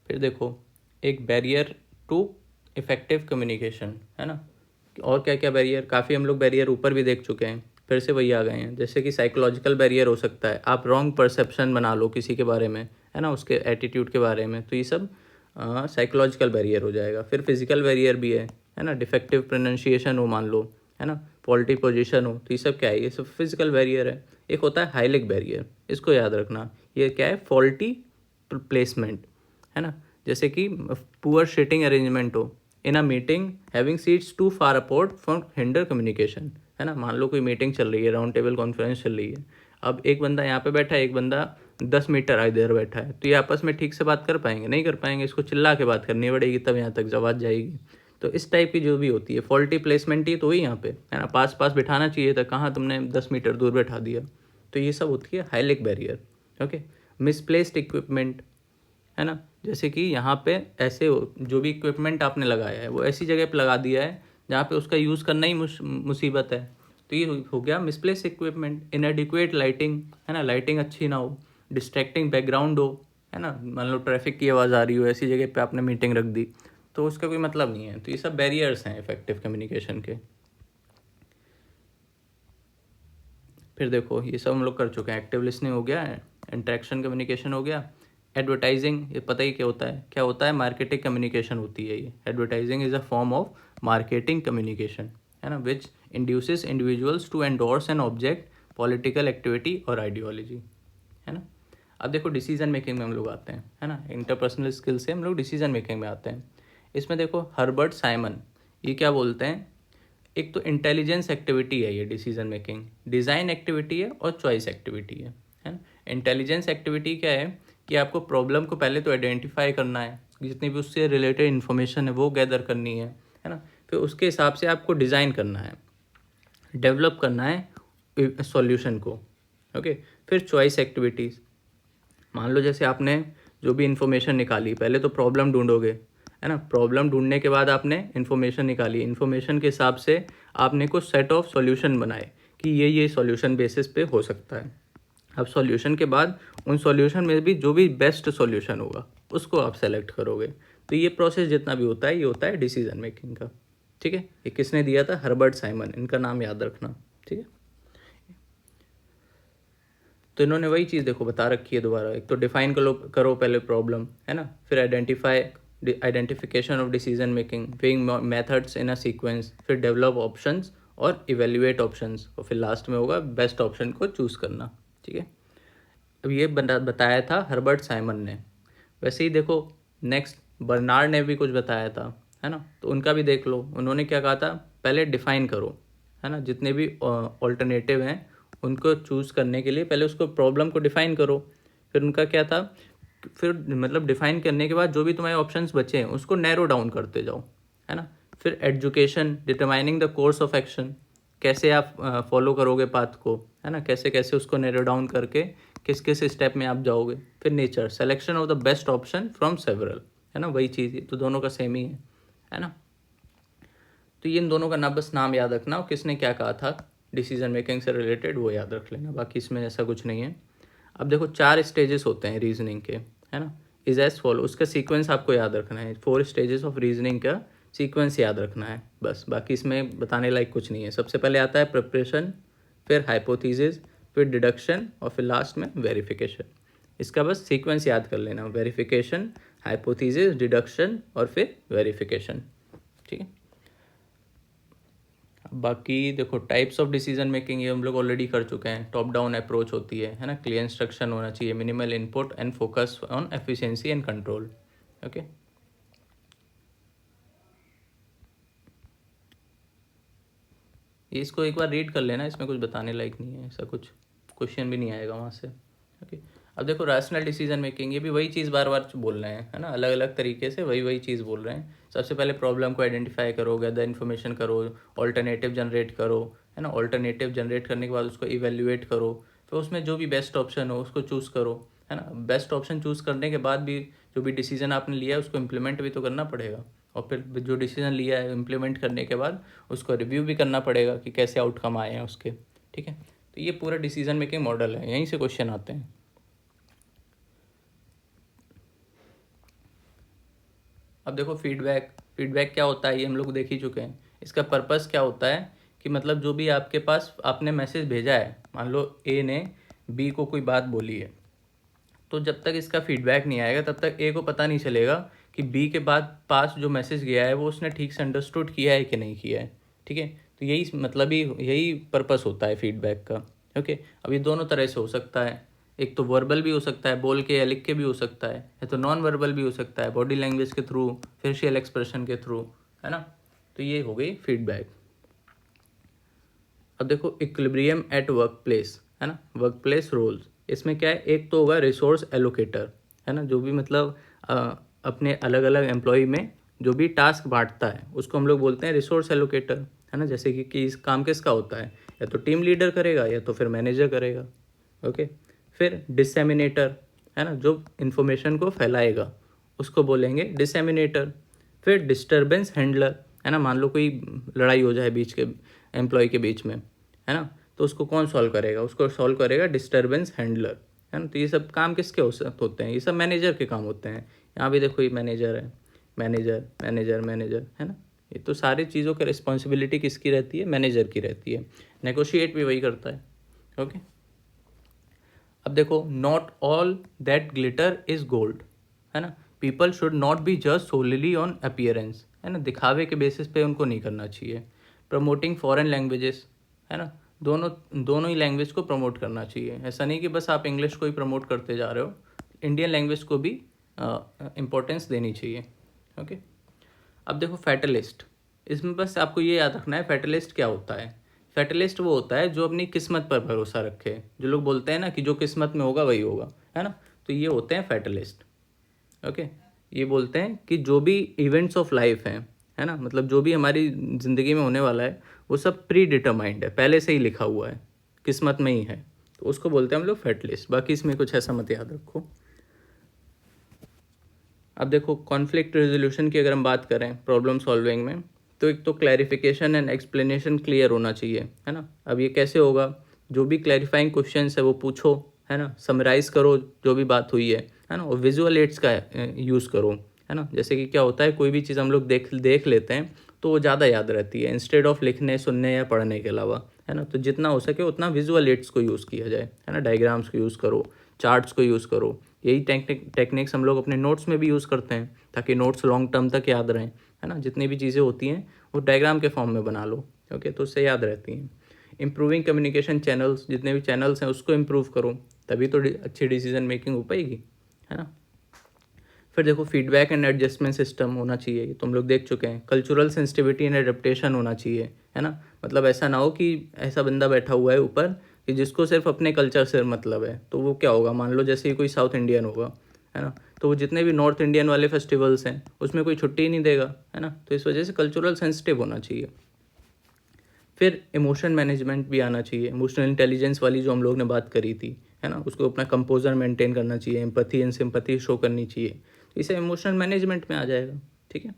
फिर देखो एक बैरियर टू इफेक्टिव कम्युनिकेशन, है ना, और क्या क्या बैरियर, काफ़ी हम लोग बैरियर ऊपर भी देख चुके हैं, फिर से वही आ गए हैं। जैसे कि साइकोलॉजिकल बैरियर हो सकता है, आप रॉन्ग परसेप्शन बना लो किसी के बारे में, है ना, उसके एटीट्यूड के बारे में, तो ये सब साइकोलॉजिकल बैरियर हो जाएगा। फिर फिजिकल बैरियर भी है ना, डिफेक्टिव प्रोनाउंसिएशन हो मान लो, है ना, फॉल्टी पोजीशन हो, तो ये सब क्या है, ये सब फिजिकल बैरियर है। एक होता है हाइलिक बैरियर, इसको याद रखना, ये क्या है, फॉल्टी प्लेसमेंट, है ना, जैसे कि पुअर सीटिंग अरेंजमेंट हो in a meeting, having seats too far apart for hinder communication, है ना, मान लो कोई मीटिंग चल रही है, राउंड टेबल कॉन्फ्रेंस चल रही है, अब एक बंदा यहाँ पे बैठा है, एक बंदा 10 मीटर इधर बैठा है, तो ये आपस में ठीक से बात कर पाएंगे, नहीं कर पाएंगे, इसको चिल्ला के बात करनी पड़ेगी, तब यहाँ तक आवाज़ जाएगी। तो इस टाइप की जो भी होती है फॉल्टी प्लेसमेंट ही तो हुई यहाँ पे, है ना, पास पास बिठाना चाहिए था, कहाँ तुमने 10 मीटर दूर बैठा दिया, तो ये सब होती है हाइलिक बैरियर। ओके, मिसप्लेस्ड इक्विपमेंट, है ना, जैसे कि यहाँ पे ऐसे जो भी इक्विपमेंट आपने लगाया है वो ऐसी जगह पे लगा दिया है जहाँ पे उसका यूज़ करना ही मुसीबत है, तो ये हो गया मिसप्लेस इक्विपमेंट। इनएडिक्वेट लाइटिंग, है ना, लाइटिंग अच्छी ना हो, डिस्ट्रैक्टिंग बैकग्राउंड हो, है ना, मान लो ट्रैफिक की आवाज़ आ रही हो, ऐसी जगह पे आपने मीटिंग रख दी, तो उसका कोई मतलब नहीं है। तो ये सब बैरियर्स हैं इफेक्टिव कम्युनिकेशन के। फिर देखो ये सब हम लोग कर चुके हैं, एक्टिव लिसनिंग हो गया, इंटरेक्शन कम्युनिकेशन हो गया। एडवर्टाइजिंग, ये पता ही क्या होता है, मार्केटिंग कम्युनिकेशन होती है ये। Advertising is a form of marketing communication, है ना, which induces individuals to endorse an object, political activity और आइडियोलॉजी, है ना। अब देखो डिसीजन मेकिंग में हम लोग आते हैं, है ना, इंटरपर्सनल स्किल से हम लोग डिसीजन मेकिंग में आते हैं। इसमें देखो हर्बर्ट साइमन ये क्या बोलते हैं, एक तो इंटेलिजेंस एक्टिविटी है ये डिसीजन मेकिंग, डिज़ाइन एक्टिविटी है और चॉइस एक्टिविटी है ना। इंटेलिजेंस एक्टिविटी क्या है कि आपको प्रॉब्लम को पहले तो आइडेंटिफाई करना है, जितनी भी उससे रिलेटेड इन्फॉर्मेशन है वो गैदर करनी है ना। फिर उसके हिसाब से आपको डिज़ाइन करना है, डेवलप करना है सॉल्यूशन को। ओके, फिर चॉइस एक्टिविटीज़, मान लो जैसे आपने जो भी इन्फॉर्मेशन निकाली, पहले तो प्रॉब्लम ढूंढोगे है ना, प्रॉब्लम ढूंढने के बाद आपने इन्फॉर्मेशन निकाली, इन्फॉर्मेशन के हिसाब से आपने कुछ सेट ऑफ सॉल्यूशन बनाए कि ये सॉल्यूशन बेसिस पे हो सकता है। अब सॉल्यूशन के बाद उन सॉल्यूशन में भी जो भी बेस्ट सॉल्यूशन होगा उसको आप सेलेक्ट करोगे। तो ये प्रोसेस जितना भी होता है ये होता है डिसीजन मेकिंग का। ठीक है, ये किसने दिया था, हर्बर्ट साइमन, इनका नाम याद रखना। ठीक है, तो इन्होंने वही चीज़ देखो बता रखी है दोबारा, एक तो डिफाइन करो पहले प्रॉब्लम है ना, फिर identification of decision making, weighing methods in a sequence, फिर डेवलप ऑप्शंस और इवेल्युएट ऑप्शंस, और फिर लास्ट में होगा बेस्ट ऑप्शन को चूज़ करना। ठीक है, अब ये बताया था हर्बर्ट साइमन ने। वैसे ही देखो नेक्स्ट बर्नार्ड ने भी कुछ बताया था है ना, तो उनका भी देख लो। उन्होंने क्या कहा था, पहले डिफाइन करो है ना, जितने भी ऑल्टरनेटिव हैं उनको चूज़ करने के लिए पहले उसको प्रॉब्लम को डिफाइन करो। फिर उनका क्या था, फिर मतलब डिफाइन करने के बाद जो भी तुम्हारे ऑप्शंस बचे हैं उसको नैरो डाउन करते जाओ है ना। फिर education, determining the course of action, कैसे आप फॉलो करोगे पाथ को है ना, कैसे कैसे उसको नैरो डाउन करके किस किस स्टेप में आप जाओगे। फिर nature, selection of the best option from several, है ना, वही चीज़ तो दोनों का सेम ही है ना। तो ये इन दोनों का ना बस नाम याद रखना और किसने क्या कहा था डिसीजन मेकिंग से रिलेटेड वो याद रख लेना, बाकी इसमें ऐसा कुछ नहीं है। अब देखो 4 स्टेजेस होते हैं रीजनिंग के है ना, इज एज फॉलो, उसका सीक्वेंस आपको याद रखना है। 4 स्टेजेस ऑफ रीजनिंग का सीक्वेंस याद रखना है बस, बाकी इसमें बताने लायक कुछ नहीं है। सबसे पहले आता है प्रिपरेशन, फिर हाइपोथेसिस, फिर डिडक्शन और फिर लास्ट में वेरिफिकेशन। इसका बस सीक्वेंस याद कर लेना, वेरिफिकेशन, हाइपोथेसिस, डिडक्शन और फिर वेरिफिकेशन। ठीक है, बाकी देखो टाइप्स ऑफ डिसीजन मेकिंग ये हम लोग ऑलरेडी कर चुके हैं। टॉप डाउन अप्रोच होती है ना, क्लियर इंस्ट्रक्शन होना चाहिए, minimal input and focus on efficiency and control. Okay, ये इसको एक बार रीड कर लेना, इसमें कुछ बताने लायक नहीं है, ऐसा कुछ क्वेश्चन भी नहीं आएगा वहाँ से। ओके, अब देखो रैशनल डिसीजन मेकिंग, ये भी वही चीज़ बार बार बोल रहे हैं है ना, अलग अलग तरीके से वही चीज़ बोल रहे हैं। सबसे पहले प्रॉब्लम को आइडेंटिफाई करो, गैदर इन्फॉर्मेशन करो, ऑल्टरनेटिव जनरेट करो है ना, ऑल्टरनेटिव जनरेट करने के बाद उसको इवेल्युएट करो, फिर उसमें जो भी बेस्ट ऑप्शन हो उसको चूज़ करो है ना। बेस्ट ऑप्शन चूज़ करने के बाद भी जो भी डिसीजन आपने लिया है उसको इम्प्लीमेंट भी तो करना पड़ेगा, और फिर जो डिसीजन लिया है इम्प्लीमेंट करने के बाद उसको रिव्यू भी करना पड़ेगा कि कैसे आउटकम आए हैं उसके। ठीक है, तो ये पूरा डिसीजन मेकिंग मॉडल है, यहीं से क्वेश्चन आते हैं। अब देखो फीडबैक क्या होता है ये हम लोग देख ही चुके हैं। इसका पर्पस क्या होता है कि मतलब जो भी आपके पास आपने मैसेज भेजा है, मान लो ए ने बी को कोई बात बोली है, तो जब तक इसका फीडबैक नहीं आएगा तब तक ए को पता नहीं चलेगा कि बी के बाद पास जो मैसेज गया है वो उसने ठीक से अंडरस्टूड किया है कि नहीं किया है। ठीक है, तो यही मतलब ही यही पर्पस होता है फीडबैक का। ओके, अब ये दोनों तरह से हो सकता है, एक तो वर्बल भी हो सकता है, बोल के या लिख के भी हो सकता है, या तो नॉन वर्बल भी हो सकता है, बॉडी लैंग्वेज के थ्रू, फेशियल एक्सप्रेशन के थ्रू, है ना। तो ये हो गई फीडबैक। अब देखो इक्विलिब्रियम एट वर्क प्लेस है ना, वर्क प्लेस रोल्स, इसमें क्या है, एक तो होगा रिसोर्स एलोकेटर है ना, जो भी मतलब अपने अलग अलग एम्प्लॉय में जो भी टास्क बांटता है उसको हम लोग बोलते हैं रिसोर्स एलोकेटर है ना। जैसे कि इस काम किसका होता है, या तो टीम लीडर करेगा या तो फिर मैनेजर करेगा। ओके, फिर डिसेमिनेटर है ना, जो इन्फॉर्मेशन को फैलाएगा उसको बोलेंगे डिसेमिनेटर। फिर डिस्टर्बेंस हैंडलर है ना, मान लो कोई लड़ाई हो जाए बीच के एम्प्लॉय के बीच में है ना, तो उसको कौन सॉल्व करेगा, उसको सॉल्व करेगा डिस्टर्बेंस हैंडलर है ना। तो ये सब काम किसके होते हैं, ये सब मैनेजर के काम होते हैं। यहाँ भी देखो ये मैनेजर है, मैनेजर मैनेजर मैनेजर है ना, ये तो सारी चीज़ों की रिस्पॉन्सिबिलिटी किसकी रहती है, मैनेजर की रहती है। नेगोशिएट भी वही करता है। ओके, अब देखो not all that glitter is gold है ना, पीपल शुड नॉट बी जज सोलिली ऑन अपीयरेंस है ना, दिखावे के बेसिस पे उनको नहीं करना चाहिए। प्रमोटिंग फॉरेन लैंग्वेजेस है ना, दोनों दोनों ही लैंग्वेज को प्रमोट करना चाहिए, ऐसा नहीं कि बस आप इंग्लिश को ही प्रमोट करते जा रहे हो, इंडियन लैंग्वेज को भी इम्पोर्टेंस देनी चाहिए। ओके, अब देखो फैटलिस्ट, इसमें बस आपको ये याद रखना है फैटलिस्ट क्या होता है। फैटलिस्ट वो होता है जो अपनी किस्मत पर भरोसा रखे, जो लोग बोलते हैं ना कि जो किस्मत में होगा वही होगा, है ना, तो ये होते हैं फैटलिस्ट। ओके, ये बोलते हैं कि जो भी इवेंट्स ऑफ लाइफ हैं, है ना, मतलब जो भी हमारी ज़िंदगी में होने वाला है वो सब प्री डिटरमाइंड है, पहले से ही लिखा हुआ है, किस्मत में ही है, तो उसको बोलते हैं हम लोग फैटलिस्ट। बाकी इसमें कुछ ऐसा मत याद रखो। अब देखो कॉन्फ्लिक्ट रेजोल्यूशन की अगर हम बात करें प्रॉब्लम सॉल्विंग में, तो एक तो क्लैरिफिकेशन एंड एक्सप्लेनेशन क्लियर होना चाहिए, है ना। अब ये कैसे होगा, जो भी क्लैरिफाइंग क्वेश्चन है वो पूछो, है ना, समराइज करो जो भी बात हुई है ना, और विजुअल एड्स का यूज़ करो, है ना। जैसे कि क्या होता है, कोई भी चीज़ हम लोग देख लेते हैं तो वो ज़्यादा याद रहती है इंस्टेड ऑफ लिखने सुनने या पढ़ने के अलावा, है ना। तो जितना हो सके उतना विजुअल एड्स को यूज़ किया जाए, है ना, डायग्राम्स को यूज़ करो, चार्ट्स को यूज़ करो। यही टेक्निक्स हम लोग अपने नोट्स में भी यूज़ करते हैं ताकि नोट्स लॉन्ग टर्म तक याद रहें, है ना। जितनी भी चीज़ें होती हैं वो डायग्राम के फॉर्म में बना लो, ओके, तो उससे याद रहती हैं। इम्प्रूविंग कम्युनिकेशन चैनल्स, जितने भी चैनल्स हैं उसको इम्प्रूव करो, तभी तो अच्छी डिसीजन मेकिंग हो पाएगी, है ना। फिर देखो फीडबैक एंड एडजस्टमेंट सिस्टम होना चाहिए, तो हम लोग देख चुके हैं। कल्चरल सेंसिटिविटी एंड एडेप्टेशन होना चाहिए, है ना। मतलब ऐसा ना हो कि ऐसा बंदा बैठा हुआ है ऊपर कि जिसको सिर्फ अपने कल्चर से मतलब है, तो वो क्या होगा, मान लो जैसे ही कोई साउथ इंडियन होगा, है ना, तो वो जितने भी नॉर्थ इंडियन वाले फेस्टिवल्स हैं उसमें कोई छुट्टी ही नहीं देगा, है ना। तो इस वजह से कल्चरल सेंसिटिव होना चाहिए। फिर इमोशन मैनेजमेंट भी आना चाहिए, इमोशनल इंटेलिजेंस वाली जो हम लोग ने बात करी थी, है ना, उसको अपना कंपोजर मेंटेन करना चाहिए, एम्पैथी एंड सिंपैथी शो करनी चाहिए, तो इसे इमोशनल मैनेजमेंट में आ जाएगा, ठीक है।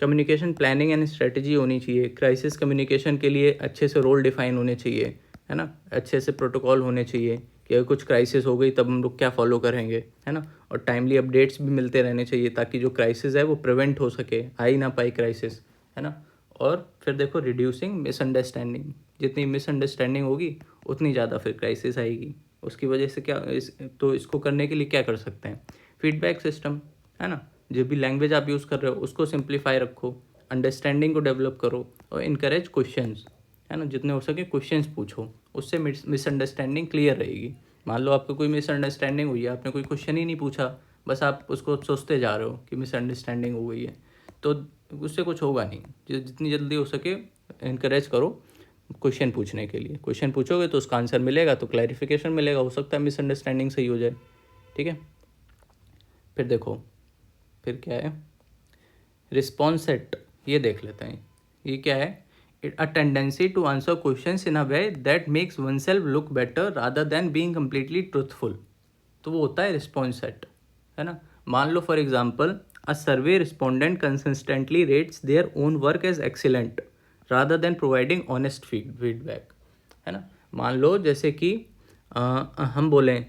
कम्युनिकेशन प्लानिंग एंड स्ट्रेटजी होनी चाहिए, क्राइसिस कम्युनिकेशन के लिए अच्छे से रोल डिफाइन होने चाहिए, है ना, अच्छे से प्रोटोकॉल होने चाहिए कि अगर कुछ क्राइसिस हो गई तब हम लोग क्या फॉलो करेंगे, है ना, और टाइमली अपडेट्स भी मिलते रहने चाहिए ताकि जो क्राइसिस है वो प्रिवेंट हो सके, आ ही ना पाए क्राइसिस, है ना। और फिर देखो रिड्यूसिंग मिसअंडरस्टैंडिंग, जितनी मिसअंडरस्टैंडिंग होगी उतनी ज़्यादा फिर क्राइसिस आएगी, उसकी वजह से क्या तो इसको करने के लिए क्या कर सकते हैं, फीडबैक सिस्टम, है ना, जो भी लैंग्वेज आप यूज़ कर रहे हो उसको सिंप्लीफाई रखो, अंडरस्टैंडिंग को डेवलप करो और इनकरेज क्वेश्चंस, है ना, जितने हो सके क्वेश्चंस पूछो, उससे मिसअंडरस्टैंडिंग क्लियर रहेगी। मान लो आपको कोई मिसअंडरस्टैंडिंग हुई है, आपने कोई क्वेश्चन ही नहीं पूछा, बस आप उसको सोचते जा रहे हो कि मिसअंडरस्टैंडिंग हो गई है, तो उससे कुछ होगा नहीं। जितनी जल्दी हो सके इनकरेज करो क्वेश्चन पूछने के लिए, क्वेश्चन पूछोगे तो उसका आंसर मिलेगा तो क्लैरिफिकेशन मिलेगा, हो सकता है मिसअंडरस्टैंडिंग सही हो जाए, ठीक है। फिर देखो फिर क्या है, रिस्पॉन्स सेट, ये देख लेते हैं, ये क्या है, a tendency to answer questions in a way that makes oneself look better rather than being completely truthful, तो वो होता है रिस्पॉन्स सेट, है ना। मान लो for example a survey respondent consistently rates their own work as excellent rather than providing honest feedback, है ना। मान लो जैसे कि हम बोलें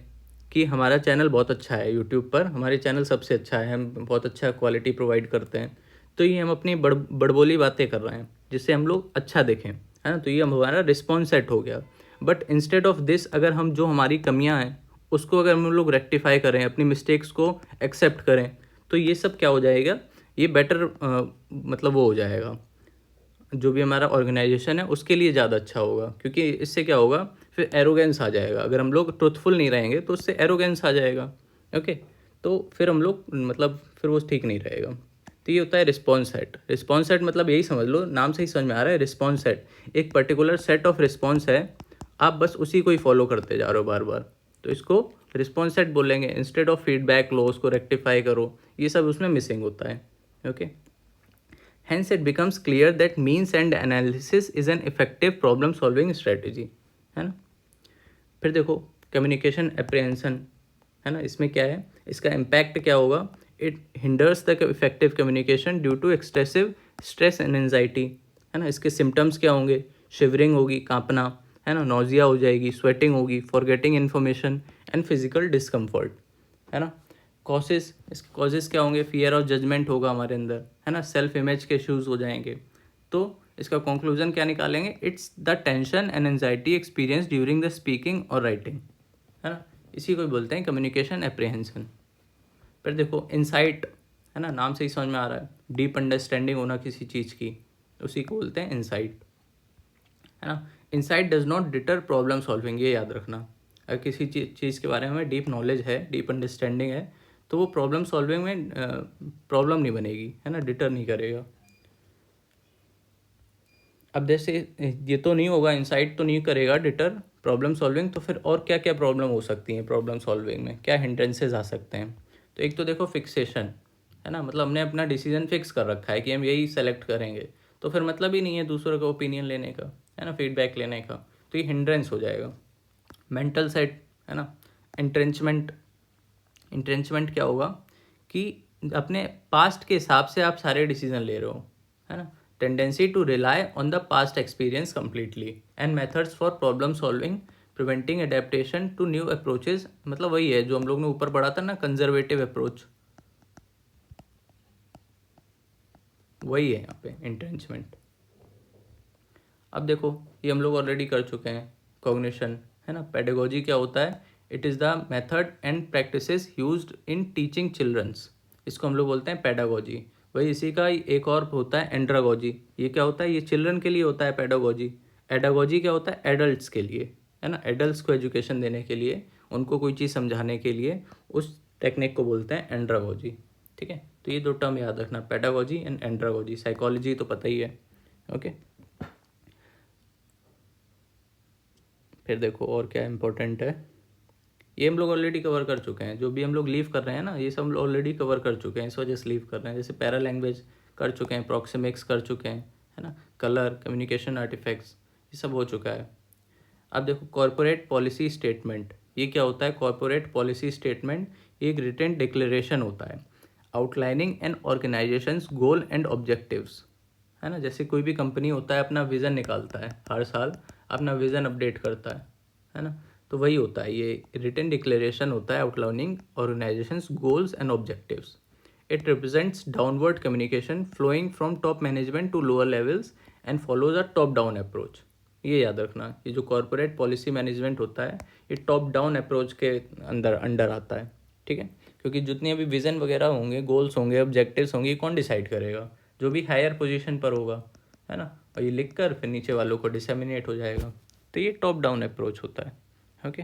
कि हमारा चैनल बहुत अच्छा है, यूट्यूब पर हमारे चैनल सबसे अच्छा है, हम बहुत अच्छा क्वालिटी प्रोवाइड करते हैं, तो ये हम अपनी बड़बोली बातें कर रहे हैं जिससे हम लोग अच्छा देखें, है ना, तो ये हमारा रिस्पॉन्स सेट हो गया। बट इंस्टेड ऑफ दिस अगर हम जो हमारी कमियां हैं उसको अगर हम लोग रेक्टिफाई करें, अपनी मिस्टेक्स को एक्सेप्ट करें, तो ये सब क्या हो जाएगा, ये बेटर मतलब वो हो जाएगा, जो भी हमारा ऑर्गेनाइजेशन है उसके लिए ज़्यादा अच्छा होगा, क्योंकि इससे क्या होगा, फिर एरोगेंस आ जाएगा। अगर हम लोग ट्रुथफुल नहीं रहेंगे तो उससे एरोगेंस आ जाएगा, ओके, तो फिर हम लोग मतलब फिर वो ठीक नहीं रहेगा। तो ये होता है रिस्पॉन्स सेट। रिस्पॉन्स सेट मतलब यही समझ लो, नाम से ही समझ में आ रहा है, रिस्पॉन्स सेट एक पर्टिकुलर सेट ऑफ रिस्पॉन्स है, आप बस उसी को ही फॉलो करते जा रहे हो बार बार, तो इसको रिस्पॉन्स सेट बोलेंगे। इंस्टेड ऑफ फीडबैक लो, उसको रेक्टिफाई करो, ये सब उसमें मिसिंग होता है, okay. Hence, it becomes clear that means and analysis is an effective problem solving strategy, है ना। फिर देखो कम्युनिकेशन एप्रीहेंशन, है ना, इसमें क्या है, इसका इम्पैक्ट क्या होगा, it hinders the effective communication due to extensive stress and anxiety, है ना। इसके सिम्टम्स क्या होंगे, शिवरिंग होगी, कांपना, है ना, नोजिया हो जाएगी, स्वेटिंग होगी, forgetting information and physical discomfort, है ना। कॉजेस, इसके कॉजेस क्या होंगे, फियर ऑफ जजमेंट होगा हमारे अंदर, है ना, सेल्फ इमेज के इश्यूज हो जाएंगे। तो इसका कंक्लूजन क्या निकालेंगे, it's the tension and anxiety experience during the speaking और राइटिंग, है ना, इसी को बोलते हैं कम्युनिकेशन एप्रीहेंशन। फिर देखो इंसाइट, है ना, नाम से ही समझ में आ रहा है, डीप अंडरस्टैंडिंग होना किसी चीज़ की, उसी को बोलते हैं इंसाइट, है ना। Insight does not deter problem solving, ये याद रखना। अगर किसी चीज़ के बारे में डीप नॉलेज है, डीप अंडरस्टैंडिंग है, तो वो प्रॉब्लम सॉल्विंग में प्रॉब्लम नहीं बनेगी, है ना, डिटर नहीं करेगा। अब जैसे ये तो नहीं होगा, इंसाइट तो नहीं करेगा डिटर प्रॉब्लम सॉल्विंग, तो फिर और क्या क्या प्रॉब्लम हो सकती हैं प्रॉब्लम सॉल्विंग में, क्या हिंड्रेंसेस आ सकते हैं। तो एक तो देखो फिक्सेशन, है ना, मतलब हमने अपना डिसीजन फिक्स कर रखा है कि हम यही सेलेक्ट करेंगे, तो फिर मतलब ही नहीं है दूसरों का ओपिनियन लेने का, है ना, फीडबैक लेने का, तो ये हिंड्रेंस हो जाएगा। मेंटल सेट, है ना, इंट्रेंचमेंट। इंट्रेंचमेंट क्या होगा कि अपने पास्ट के हिसाब से आप सारे डिसीजन ले रहे हो, है ना। Tendency to rely on the past experience completely and methods for problem solving preventing adaptation to new approaches, मतलब वही है जो हम लोग ने ऊपर पढ़ा था ना, कंजर्वेटिव अप्रोच, वही है यहाँ पे इंट्रेंचमेंट। अब देखो ये हम लोग ऑलरेडी कर चुके हैं, कॉग्निशन, है ना। पेडागोजी क्या होता है, it is the method and practices used in teaching childrens, इसको हम लोग बोलते हैं पेडागोजी। वही इसी का एक और होता है एंड्रागोजी, ये क्या होता है, ये चिल्ड्रन के लिए होता है पेडागोजी। एडागोजी क्या होता है, एडल्ट्स के लिए, है ना, एडल्ट्स को एजुकेशन देने के लिए, उनको कोई चीज़ समझाने के लिए, उस टेक्निक को बोलते हैं एंड्रागोजी। ठीक है, तो ये दो टर्म याद रखना, पेडागोजी एंड एंड्रागोजी। साइकोलॉजी तो पता ही है, ओके। फिर देखो और क्या इम्पोर्टेंट है, ये हम लोग ऑलरेडी कवर कर चुके हैं, जो भी हम लोग लीव कर रहे हैं ना, ये सब ऑलरेडी कवर कर चुके हैं, इस वजह से लीव कर रहे हैं। जैसे पैरा लैंग्वेज कर चुके हैं, प्रॉक्सिमिक्स कर चुके हैं, है ना, कलर, कम्युनिकेशन आर्टिफैक्ट्स, ये सब हो चुका है। अब देखो कॉरपोरेट पॉलिसी स्टेटमेंट, ये क्या होता है, कॉरपोरेट पॉलिसी स्टेटमेंट एक रिटन डिक्लेरेशन होता है outlining an organisation's goal and objectives, है ना। जैसे कोई भी कंपनी होता है अपना विज़न निकालता है, हर साल अपना विज़न अपडेट करता है ना, तो वही होता है, ये रिटन डिक्लेरेशन होता है outlining organisation's goals and objectives. It represents downward communication flowing from top management to lower levels and follows a top down approach. ये याद रखना, ये जो कॉरपोरेट पॉलिसी मैनेजमेंट होता है, ये टॉप डाउन अप्रोच के अंडर आता है, ठीक है। क्योंकि जितने भी विज़न वगैरह होंगे, गोल्स होंगे, ऑब्जेक्टिव्स होंगे, कौन डिसाइड करेगा, जो भी हायर पोजीशन पर होगा, है ना, और ये लिख कर फिर नीचे वालों को डिसेमिनेट हो जाएगा। तो ये टॉप डाउन अप्रोच होता है, ओके।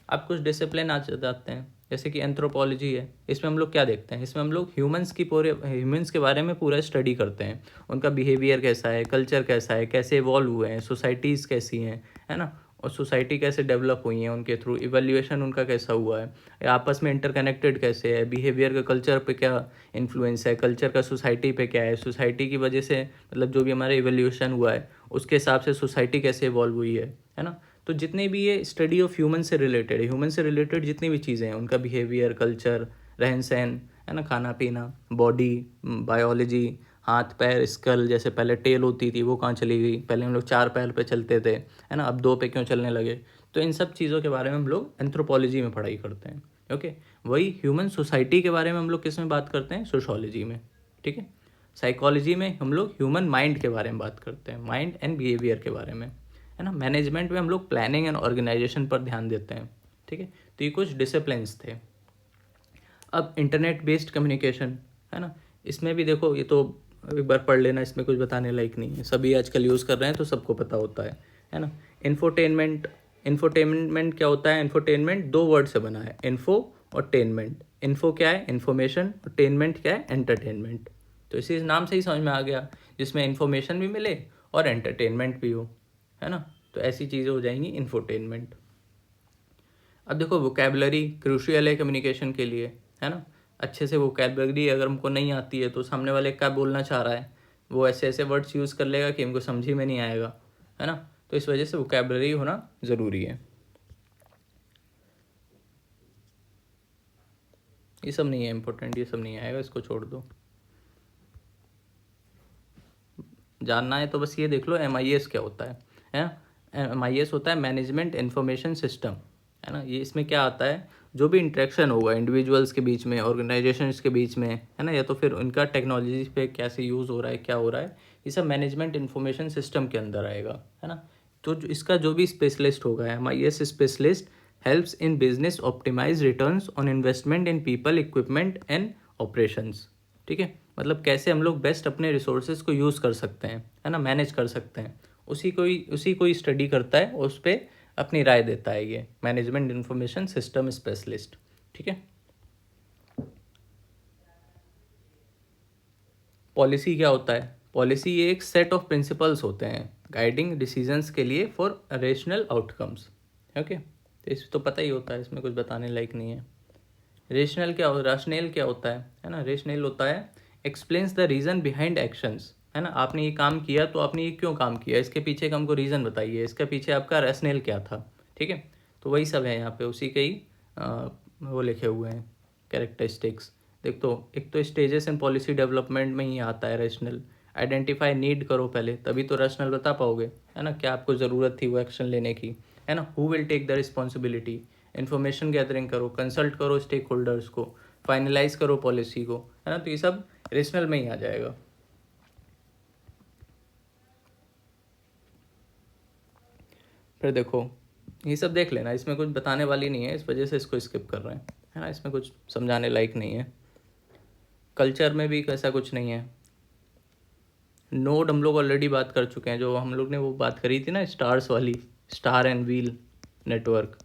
अब कुछ डिसिप्लिन आ जाते हैं, जैसे कि एंथ्रोपोलॉजी है, इसमें हम लोग क्या देखते हैं, इसमें हम लोग ह्यूमंस के बारे में पूरा स्टडी करते हैं, उनका बिहेवियर कैसा है, कल्चर कैसा है, कैसे इवॉल्व हुए हैं, सोसाइटीज़ कैसी हैं, है ना, और सोसाइटी कैसे डेवलप हुई हैं उनके थ्रू, इवैल्यूएशन उनका कैसा हुआ है, या आपस में इंटरकनेक्टेड कैसे है, बिहेवियर का कल्चर पे क्या इन्फ्लुएंस है, कल्चर का सोसाइटी पे क्या है, सोसाइटी की वजह से मतलब जो भी हमारा इवैल्यूएशन हुआ है उसके हिसाब से सोसाइटी कैसे इवॉल्व हुई है ना। तो जितने भी ये स्टडी ऑफ ह्यूमन से रिलेटेड है, ह्यूमन से रिलेटेड जितनी भी चीज़ें हैं, उनका बिहेवियर, कल्चर, रहन सहन, है ना, खाना पीना, बॉडी, बायोलॉजी, हाथ पैर, स्कल, जैसे पहले टेल होती थी वो कहाँ चली गई, पहले हम लोग 4 पैर पे चलते थे, है ना, अब 2 पे क्यों चलने लगे, तो इन सब चीज़ों के बारे में हम लोग एंथ्रोपोलॉजी में पढ़ाई करते हैं, ओके। वही ह्यूमन सोसाइटी के बारे में हम लोग किस में बात करते हैं, सोशोलॉजी में, ठीक है। साइकोलॉजी में हम लोग ह्यूमन माइंड के बारे में बात करते हैं, माइंड एंड बिहेवियर के बारे में, है ना। मैनेजमेंट में हम लोग प्लानिंग एंड ऑर्गेनाइजेशन पर ध्यान देते हैं, ठीक है। तो ये कुछ डिसिप्लिन्स थे। अब इंटरनेट बेस्ड कम्युनिकेशन, है ना, इसमें भी देखो, ये तो एक बार पढ़ लेना, इसमें कुछ बताने लायक नहीं है, सभी आजकल यूज़ कर रहे हैं तो सबको पता होता है ना। इन्फोटेनमेंट, इन्फोटेनमेंट क्या होता है, इन्फोटेनमेंट 2 वर्ड से बना है, इन्फो और टेनमेंट। इन्फो क्या है, इन्फॉर्मेशन, और टेनमेंट क्या है, एंटरटेनमेंट। तो इसी नाम से ही समझ में आ गया, जिसमें इन्फॉर्मेशन भी मिले और एंटरटेनमेंट भी हो, है ना, तो ऐसी चीज़ें हो जाएंगी इन्फोटेनमेंट। अब देखो वोकेबलरी क्रूशियल है कम्युनिकेशन के लिए, है ना। अच्छे से वोकेबलरी अगर हमको नहीं आती है तो सामने वाले क्या बोलना चाह रहा है, वो ऐसे ऐसे वर्ड्स यूज़ कर लेगा कि हमको समझ ही में नहीं आएगा, है ना। तो इस वजह से वोकेबलरी होना ज़रूरी है। ये सब नहीं है इम्पोर्टेंट, ये सब नहीं आएगा, इसको छोड़ दो। जानना है तो बस ये देख लो MIS क्या होता है। MIS होता है मैनेजमेंट इन्फॉर्मेशन सिस्टम, है ना। ये इसमें क्या आता है, जो भी इंटरेक्शन होगा इंडिविजुअल्स के बीच में, ऑर्गेनाइजेशंस के बीच में, है ना, या तो फिर उनका टेक्नोलॉजी पे कैसे यूज़ हो रहा है, क्या हो रहा है, ये सब मैनेजमेंट इन्फॉर्मेशन सिस्टम के अंदर आएगा, है ना। तो इसका जो भी स्पेशलिस्ट होगा, MIS specialist helps in business optimise returns on investment in people, equipment and operations, ठीक है। मतलब कैसे हम लोग बेस्ट अपने रिसोर्सेज को यूज़ कर सकते हैं, है ना, मैनेज कर सकते हैं, उसी को ही स्टडी करता है, उस पर अपनी राय देता है ये मैनेजमेंट इन्फॉर्मेशन सिस्टम स्पेशलिस्ट, ठीक है। पॉलिसी क्या होता है? पॉलिसी ये एक सेट ऑफ प्रिंसिपल्स होते हैं गाइडिंग डिसीजंस के लिए फॉर रेशनल आउटकम्स। ओके, तो इस तो पता ही होता है, इसमें कुछ बताने लायक नहीं है। राशनेल क्या होता है ना? रेशनेल होता है explains the reason behind actions, है ना? आपने ये काम किया तो आपने ये क्यों काम किया, इसके पीछे का हमको रीज़न बताइए, इसके पीछे आपका रैशनेल क्या था, ठीक है? तो वही सब है यहाँ पे, उसी के ही वो लिखे हुए हैं कैरेक्टरिस्टिक्स। देख तो एक तो स्टेजेस इन पॉलिसी डेवलपमेंट में ही आता है रैशनल। आइडेंटिफाई नीड करो पहले, तभी तो रैशनल बता पाओगे, है ना? क्या आपको ज़रूरत थी वो एक्शन लेने की, है ना? Who will take the responsibility. Information gathering करो, कंसल्ट करो स्टेक होल्डर्स को, फाइनलाइज करो पॉलिसी को, है ना? तो ये सब रेशनल में ही आ जाएगा। फिर देखो ये सब देख लेना, इसमें कुछ बताने वाली नहीं है, इस वजह से इसको स्किप कर रहे हैं, है ना? इसमें कुछ समझाने लायक नहीं है। कल्चर में भी ऐसा कुछ नहीं है। नोड हम लोग ऑलरेडी बात कर चुके हैं, जो हम लोग ने वो बात करी थी ना स्टार्स वाली, स्टार एंड व्हील नेटवर्क,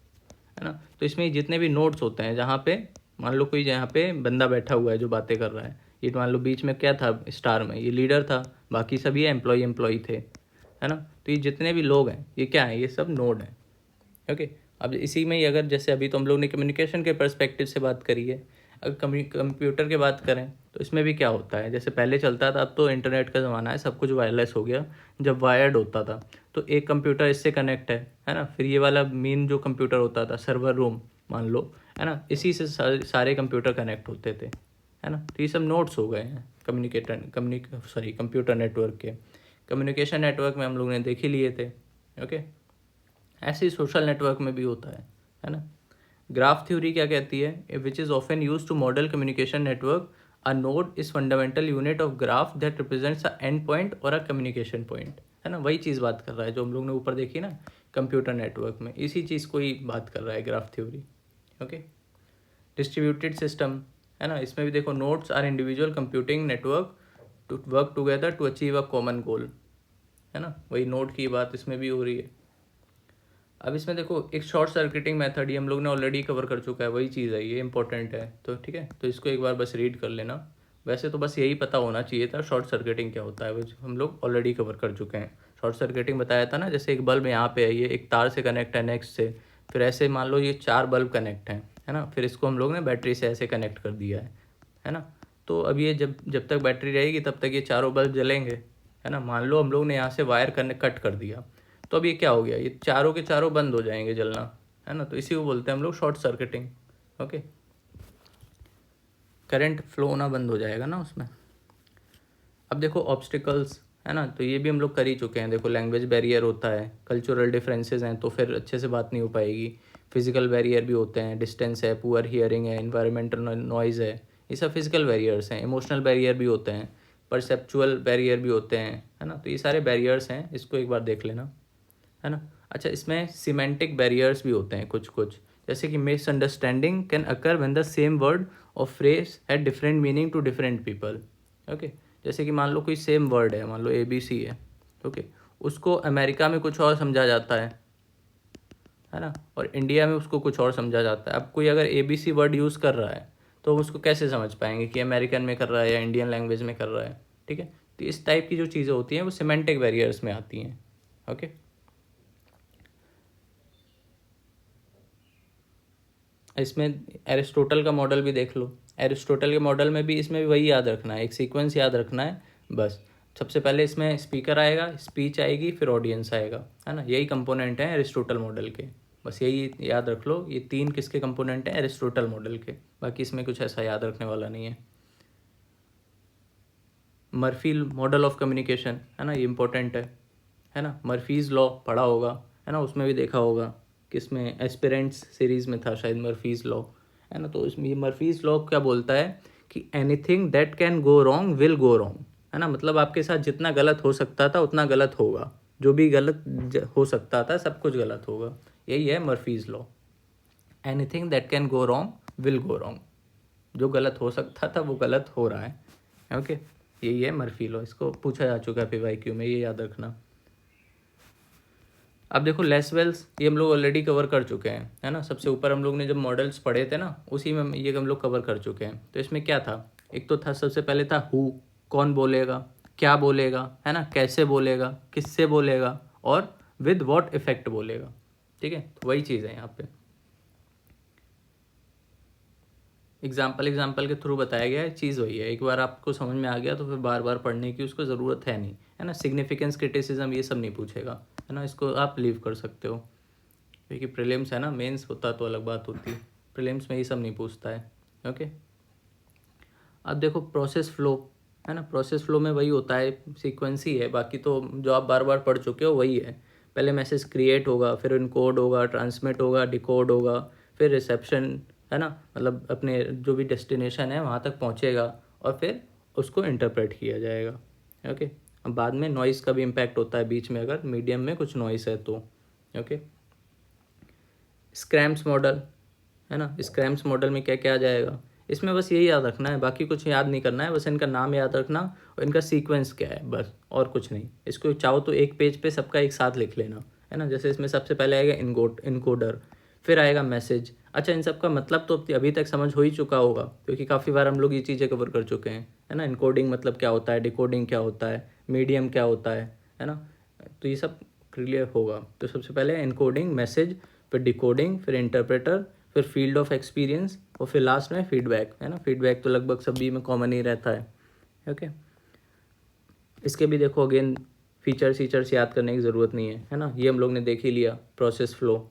है ना? तो इसमें जितने भी नोड्स होते हैं, जहाँ पे मान लो कोई यहाँ पे बंदा बैठा हुआ है जो बातें कर रहा है, ये मान लो बीच में क्या था स्टार में, ये लीडर था, बाकी सभी एम्प्लॉय थे, है ना? तो ये जितने भी लोग हैं ये क्या है, ये सब नोड हैं। ओके, अब इसी में ही अगर जैसे अभी तो हम लोग ने कम्युनिकेशन के पर्सपेक्टिव से बात करी है, अगर कंप्यूटर की बात करें तो इसमें भी क्या होता है, जैसे पहले चलता था, अब तो इंटरनेट का ज़माना है, सब कुछ वायरलेस हो गया। जब वायर्ड होता था तो एक कंप्यूटर इससे कनेक्ट है ना? फिर ये वाला मेन जो कंप्यूटर होता था सर्वर रूम मान लो, है ना? इसी से सारे कंप्यूटर कनेक्ट होते थे, है ना? तो ये सब नोड्स हो गए हैं कंप्यूटर नेटवर्क के। कम्युनिकेशन नेटवर्क में हम लोग ने देख ही लिए थे। ओके, ऐसे ही सोशल नेटवर्क में भी होता है ना? ग्राफ थ्योरी क्या कहती है? Which is often use to model communication network, a node is fundamental unit of graph that represents a end point और अ कम्युनिकेशन पॉइंट, है ना? वही चीज़ बात कर रहा है जो हम लोग ने ऊपर देखी ना कंप्यूटर नेटवर्क में, इसी चीज़ को ही बात कर रहा है graph theory. Okay, distributed system, है ना? इसमें भी देखो nodes are individual computing network to work together to achieve a common goal, है ना? वही नोड की बात इसमें भी हो रही है। अब इसमें देखो एक शॉर्ट सर्किटिंग मेथड, ये हम लोग ने ऑलरेडी कवर कर चुका है, वही चीज़ है, ये इंपॉर्टेंट है, तो ठीक है, तो इसको एक बार बस रीड कर लेना। वैसे तो बस यही पता होना चाहिए था शॉर्ट सर्किटिंग क्या होता है, वो हम लोग ऑलरेडी कवर कर चुके हैं। शॉर्ट सर्किटिंग बताया था ना, जैसे एक बल्ब यहाँ पे है, ये एक तार से कनेक्ट है नेक्स्ट से, फिर ऐसे मान लो ये 4 बल्ब कनेक्ट हैं, है ना? फिर इसको हम लोग ने बैटरी से ऐसे कनेक्ट कर दिया है ना? तो अब ये जब जब तक बैटरी रहेगी तब तक ये चारों बल्ब जलेंगे, है ना? मान लो हम लोग ने यहाँ से वायर कट कर दिया, तो अब ये क्या हो गया, ये चारों के चारों बंद हो जाएंगे जलना, है ना? तो इसी को बोलते हैं हम लोग short circuiting. Okay, current flow होना बंद हो जाएगा ना उसमें। अब देखो ऑब्स्टिकल्स, है ना? तो ये भी हम लोग कर ही चुके हैं। देखो लैंग्वेज बैरियर होता है, कल्चरल डिफरेंसेस हैं तो फिर अच्छे से बात नहीं हो पाएगी, फिजिकल बैरियर भी होते हैं, डिस्टेंस है, पुअर हियरिंग है, इन्वायरमेंटल नॉइज़ है, ये सब फिजिकल बैरियर्स हैं। इमोशनल बैरियर भी होते हैं, परसेप्चुअल बैरियर भी होते हैं, है ना? तो ये सारे बैरियर्स हैं, इसको एक बार देख लेना, है ना? अच्छा, इसमें सिमेंटिक बैरियर्स भी होते हैं कुछ कुछ, जैसे कि misunderstanding can occur when the same word और phrase had different meaning to different people. Okay, जैसे कि मान लो कोई सेम वर्ड है, मान लो ABC है, ओके, उसको अमेरिका में कुछ और समझा जाता है ना? और इंडिया में उसको कुछ और समझा जाता है। अब कोई अगर ABC वर्ड यूज़ कर रहा है तो हम उसको कैसे समझ पाएंगे कि अमेरिकन में कर रहा है या इंडियन लैंग्वेज में कर रहा है, ठीक है? तो इस टाइप की जो चीज़ें होती हैं वो सिमेंटिक बैरियर्स में आती हैं। ओके, इसमें एरिस्टोटल का मॉडल भी देख लो। एरिस्टोटल के मॉडल में भी इसमें भी वही याद रखना है, एक सीक्वेंस याद रखना है बस। सबसे पहले इसमें स्पीकर आएगा, स्पीच आएगी, फिर ऑडियंस आएगा, है ना? यही कंपोनेंट हैं एरिस्टोटल मॉडल के, बस यही याद रख लो। ये 3 किसके कंपोनेंट हैं? एरिस्टोटल मॉडल के, बाकी इसमें कुछ ऐसा याद रखने वाला नहीं है। मर्फी मॉडल ऑफ कम्युनिकेशन, है ना? ये इंपॉर्टेंट है ना? मर्फीज़ लॉ पढ़ा होगा, है ना? उसमें भी देखा होगा, किसमें एस्पिरेंट्स सीरीज़ में था शायद मर्फीज़ लॉ, है ना? तो इसमें ये मर्फीज़ लॉ क्या बोलता है कि anything that can go wrong will go wrong, है ना? मतलब आपके साथ जितना गलत हो सकता था उतना गलत होगा, जो भी गलत हो सकता था सब कुछ गलत होगा, यही है Murphy's law. Anything that can go wrong will go wrong, जो गलत हो सकता था वो गलत हो रहा है। ओके, यही है मर्फी लॉ, इसको पूछा जा चुका है PYQ में, ये याद रखना। अब देखो लेसवेल्स, ये हम लोग ऑलरेडी कवर कर चुके हैं, है ना? सबसे ऊपर हम लोग ने जब मॉडल्स पढ़े थे ना, उसी में ये हम लोग कवर कर चुके हैं। तो इसमें क्या था, एक तो था सबसे पहले था हु, कौन बोलेगा, क्या बोलेगा, है ना, कैसे बोलेगा, किससे बोलेगा और विद व्हाट इफेक्ट बोलेगा। ठीक है, तो वही चीज़ है यहाँ पे, एग्जाम्पल के थ्रू बताया गया है, चीज़ वही है। एक बार आपको समझ में आ गया तो फिर बार बार पढ़ने की उसको ज़रूरत है नहीं, है ना। सिग्निफिकेंस, क्रिटिसिज्म ये सब नहीं पूछेगा, है ना, इसको आप लीव कर सकते हो, क्योंकि प्रीलिम्स है ना, मेंस होता तो अलग बात होती, प्रीलिम्स में ये सब नहीं पूछता है। ओके, अब देखो प्रोसेस फ्लो, है ना, प्रोसेस फ्लो में वही होता है, सीक्वेंस ही है, बाकी तो जो आप बार बार पढ़ चुके हो वही है। पहले मैसेज क्रिएट होगा, फिर इनकोड होगा, ट्रांसमिट होगा, डिकोड होगा, फिर रिसेप्शन, है ना, मतलब अपने जो भी डेस्टिनेशन है वहाँ तक पहुँचेगा और फिर उसको इंटरप्रेट किया जाएगा। ओके, अब बाद में नॉइज़ का भी इम्पैक्ट होता है बीच में, अगर मीडियम में कुछ नॉइस है तो। ओके, स्क्रैम्स मॉडल, है ना, स्क्रैम्स मॉडल में क्या क्या आ जाएगा, इसमें बस यही याद रखना है, बाकी कुछ याद नहीं करना है, बस इनका नाम याद रखना और इनका सीक्वेंस क्या है, बस और कुछ नहीं। इसको चाहो तो एक पेज पे सबका एक साथ लिख लेना, है ना। जैसे इसमें सबसे पहले आएगा इनकोडर, फिर आएगा मैसेज। अच्छा, इन सब का मतलब तो अभी तक समझ हो ही चुका होगा, क्योंकि काफ़ी बार हम लोग ये चीज़ें कवर कर चुके हैं, है ना। इनकोडिंग मतलब क्या होता है, डिकोडिंग क्या होता है, मीडियम क्या होता है ना, तो ये सब क्लियर होगा। तो सबसे पहले इनकोडिंग, मैसेज, फिर डिकोडिंग, फिर इंटरप्रेटर, फिर फील्ड ऑफ एक्सपीरियंस और फिर लास्ट में फीडबैक, है ना। फीडबैक तो लगभग सभी में कॉमन ही रहता है। ओके, इसके भी देखो अगेन फीचर्स याद करने की ज़रूरत नहीं है ना, ये हम लोग ने देख ही लिया, प्रोसेस फ्लो।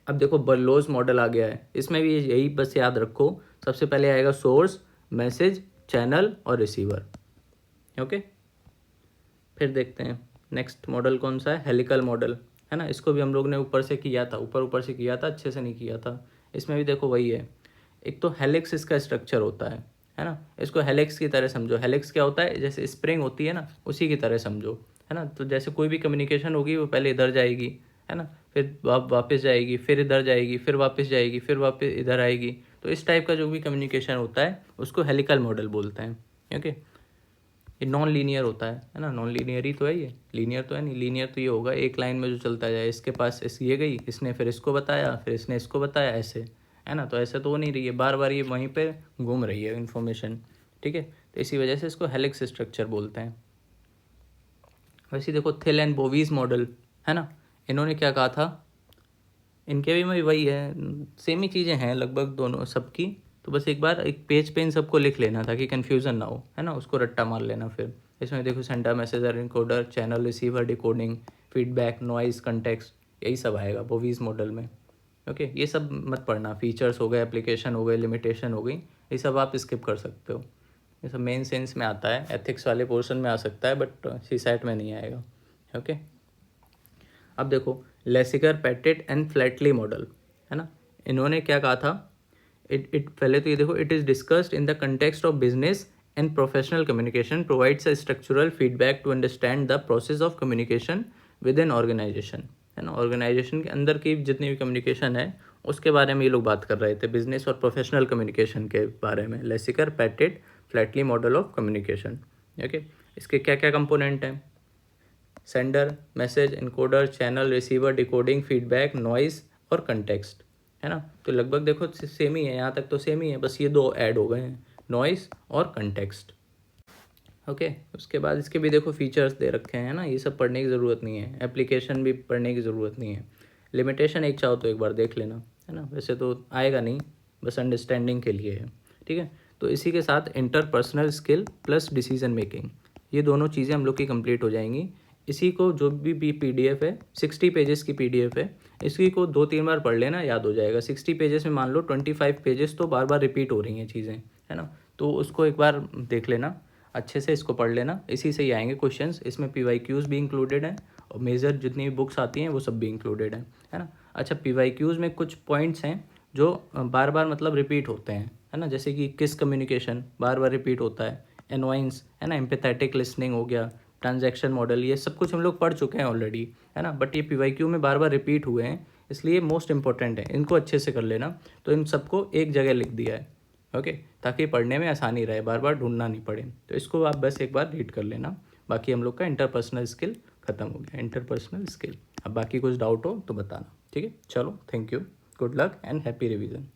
अब देखो बर्लोज मॉडल आ गया है, इसमें भी यही बस याद रखो, सबसे पहले आएगा सोर्स, मैसेज, चैनल और रिसीवर। ओके, फिर देखते हैं नेक्स्ट मॉडल कौन सा है, हेलिकल मॉडल, है ना। इसको भी हम लोग ने ऊपर से किया था, ऊपर से किया था, अच्छे से नहीं किया था। इसमें भी देखो वही है, एक तो हेलिक्स इसका स्ट्रक्चर होता है ना। इसको हेलिक्स की तरह समझो, हेलिक्स क्या होता है, जैसे स्प्रिंग होती है ना, उसी की तरह समझो, है ना। तो जैसे कोई भी कम्युनिकेशन होगी वो पहले इधर जाएगी, है ना, फिर वापस जाएगी, फिर इधर जाएगी, फिर वापस जाएगी, फिर वापस इधर आएगी। तो इस टाइप का जो भी कम्युनिकेशन होता है उसको हेलिकल मॉडल बोलते हैं। ओके, ये नॉन लीनियर होता है ना, नॉन लीनियर ही तो है, ये लीनियर तो है नहीं। लीनियर तो ये होगा एक लाइन में जो चलता जाए, इसके पास ये गई, इसने फिर इसको बताया, फिर इसने इसको बताया, ऐसे, है ना। तो ऐसे तो हो नहीं रही है, बार बार ये वहीं पे घूम रही है इन्फॉर्मेशन। ठीक है, तो इसी वजह से इसको हेलिक्स स्ट्रक्चर बोलते हैं। वैसे देखो थिल एंड बोवीज मॉडल, है ना, इन्होंने क्या कहा था, इनके भी में वही है, सेम ही चीज़ें हैं लगभग दोनों सबकी। तो बस एक बार एक पेज पे इन सबको लिख लेना ताकि कन्फ्यूज़न ना हो, है ना, उसको रट्टा मार लेना। फिर इसमें देखो sender, messenger, encoder, channel, receiver, decoding, feedback, noise, context, यही सब आएगा बोवीज मॉडल में। ओके, ये सब मत पढ़ना, फीचर्स हो गए, एप्लीकेशन हो गए, लिमिटेशन हो गई, ये सब आप स्किप कर सकते हो। ये सब मेन सेंस में आता है, एथिक्स वाले पोर्शन में आ सकता है, बट सीसैट में नहीं आएगा। ओके, अब देखो लेसिगर, पेटिट एंड फ्लैटली मॉडल, है ना, इन्होंने क्या कहा था, इट पहले तो ये देखो, it is discussed in the context of business and professional communication, provides a structural feedback to understand the process of communication with an organisation, है ना। ऑर्गेनाइजेशन के अंदर की जितनी भी कम्युनिकेशन है उसके बारे में ये लोग बात कर रहे थे, बिजनेस और प्रोफेशनल कम्युनिकेशन के बारे में। Lesikar, Petit, Flatley model of communication. Okay, इसके क्या क्या कंपोनेंट हैं, sender, message, encoder, channel, receiver, decoding, feedback, noise और कंटेक्स्ट, है ना। तो लगभग देखो सेम ही है, यहाँ तक तो सेम ही है, बस ये दो ऐड हो गए हैं, नॉइज और कंटेक्स्ट। ओके, उसके बाद इसके भी देखो फीचर्स दे रखे हैं ना, ये सब पढ़ने की ज़रूरत नहीं है, एप्लीकेशन भी पढ़ने की ज़रूरत नहीं है। लिमिटेशन एक चाहो तो एक बार देख लेना, है ना, वैसे तो आएगा नहीं, बस अंडरस्टैंडिंग के लिए है। ठीक है, तो इसी के साथ interpersonal skill plus decision making, ये दोनों चीज़ें हम लोग की कंप्लीट हो जाएंगी। इसी को जो भी PDF है, 60 पेजेस की PDF है, इसी को 2-3 बार पढ़ लेना, याद हो जाएगा। 60 पेजेस में मान लो 25 पेजेस तो बार बार रिपीट हो रही हैं चीज़ें, है ना, तो उसको एक बार देख लेना, अच्छे से इसको पढ़ लेना, इसी से ही आएंगे क्वेश्चंस। इसमें PYQs भी इंक्लूडेड हैं और मेजर जितनी भी बुक्स आती हैं वो सब भी इंक्लूडेड हैं, है ना। अच्छा, PYQs में कुछ पॉइंट्स हैं जो बार बार मतलब रिपीट होते हैं, है ना, जैसे कि किस कम्युनिकेशन बार बार रिपीट होता है, एनवाइंस, है ना, एम्पैथेटिक लिसनिंग हो गया, ट्रांजैक्शन मॉडल, ये सब कुछ हम लोग पढ़ चुके हैं ऑलरेडी, है ना, बट ये PYQ में बार बार रिपीट हुए हैं, इसलिए मोस्ट इंपॉर्टेंट है, इनको अच्छे से कर लेना। तो इन सबको एक जगह लिख दिया है, ओके, ताकि पढ़ने में आसानी रहे, बार बार ढूंढना नहीं पड़े। तो इसको आप बस एक बार रीड कर लेना। बाकी हम लोग का इंटरपर्सनल स्किल ख़त्म हो गया, इंटरपर्सनल स्किल। अब बाकी कुछ डाउट हो तो बताना, ठीक है। चलो, thank you, good luck and happy revision.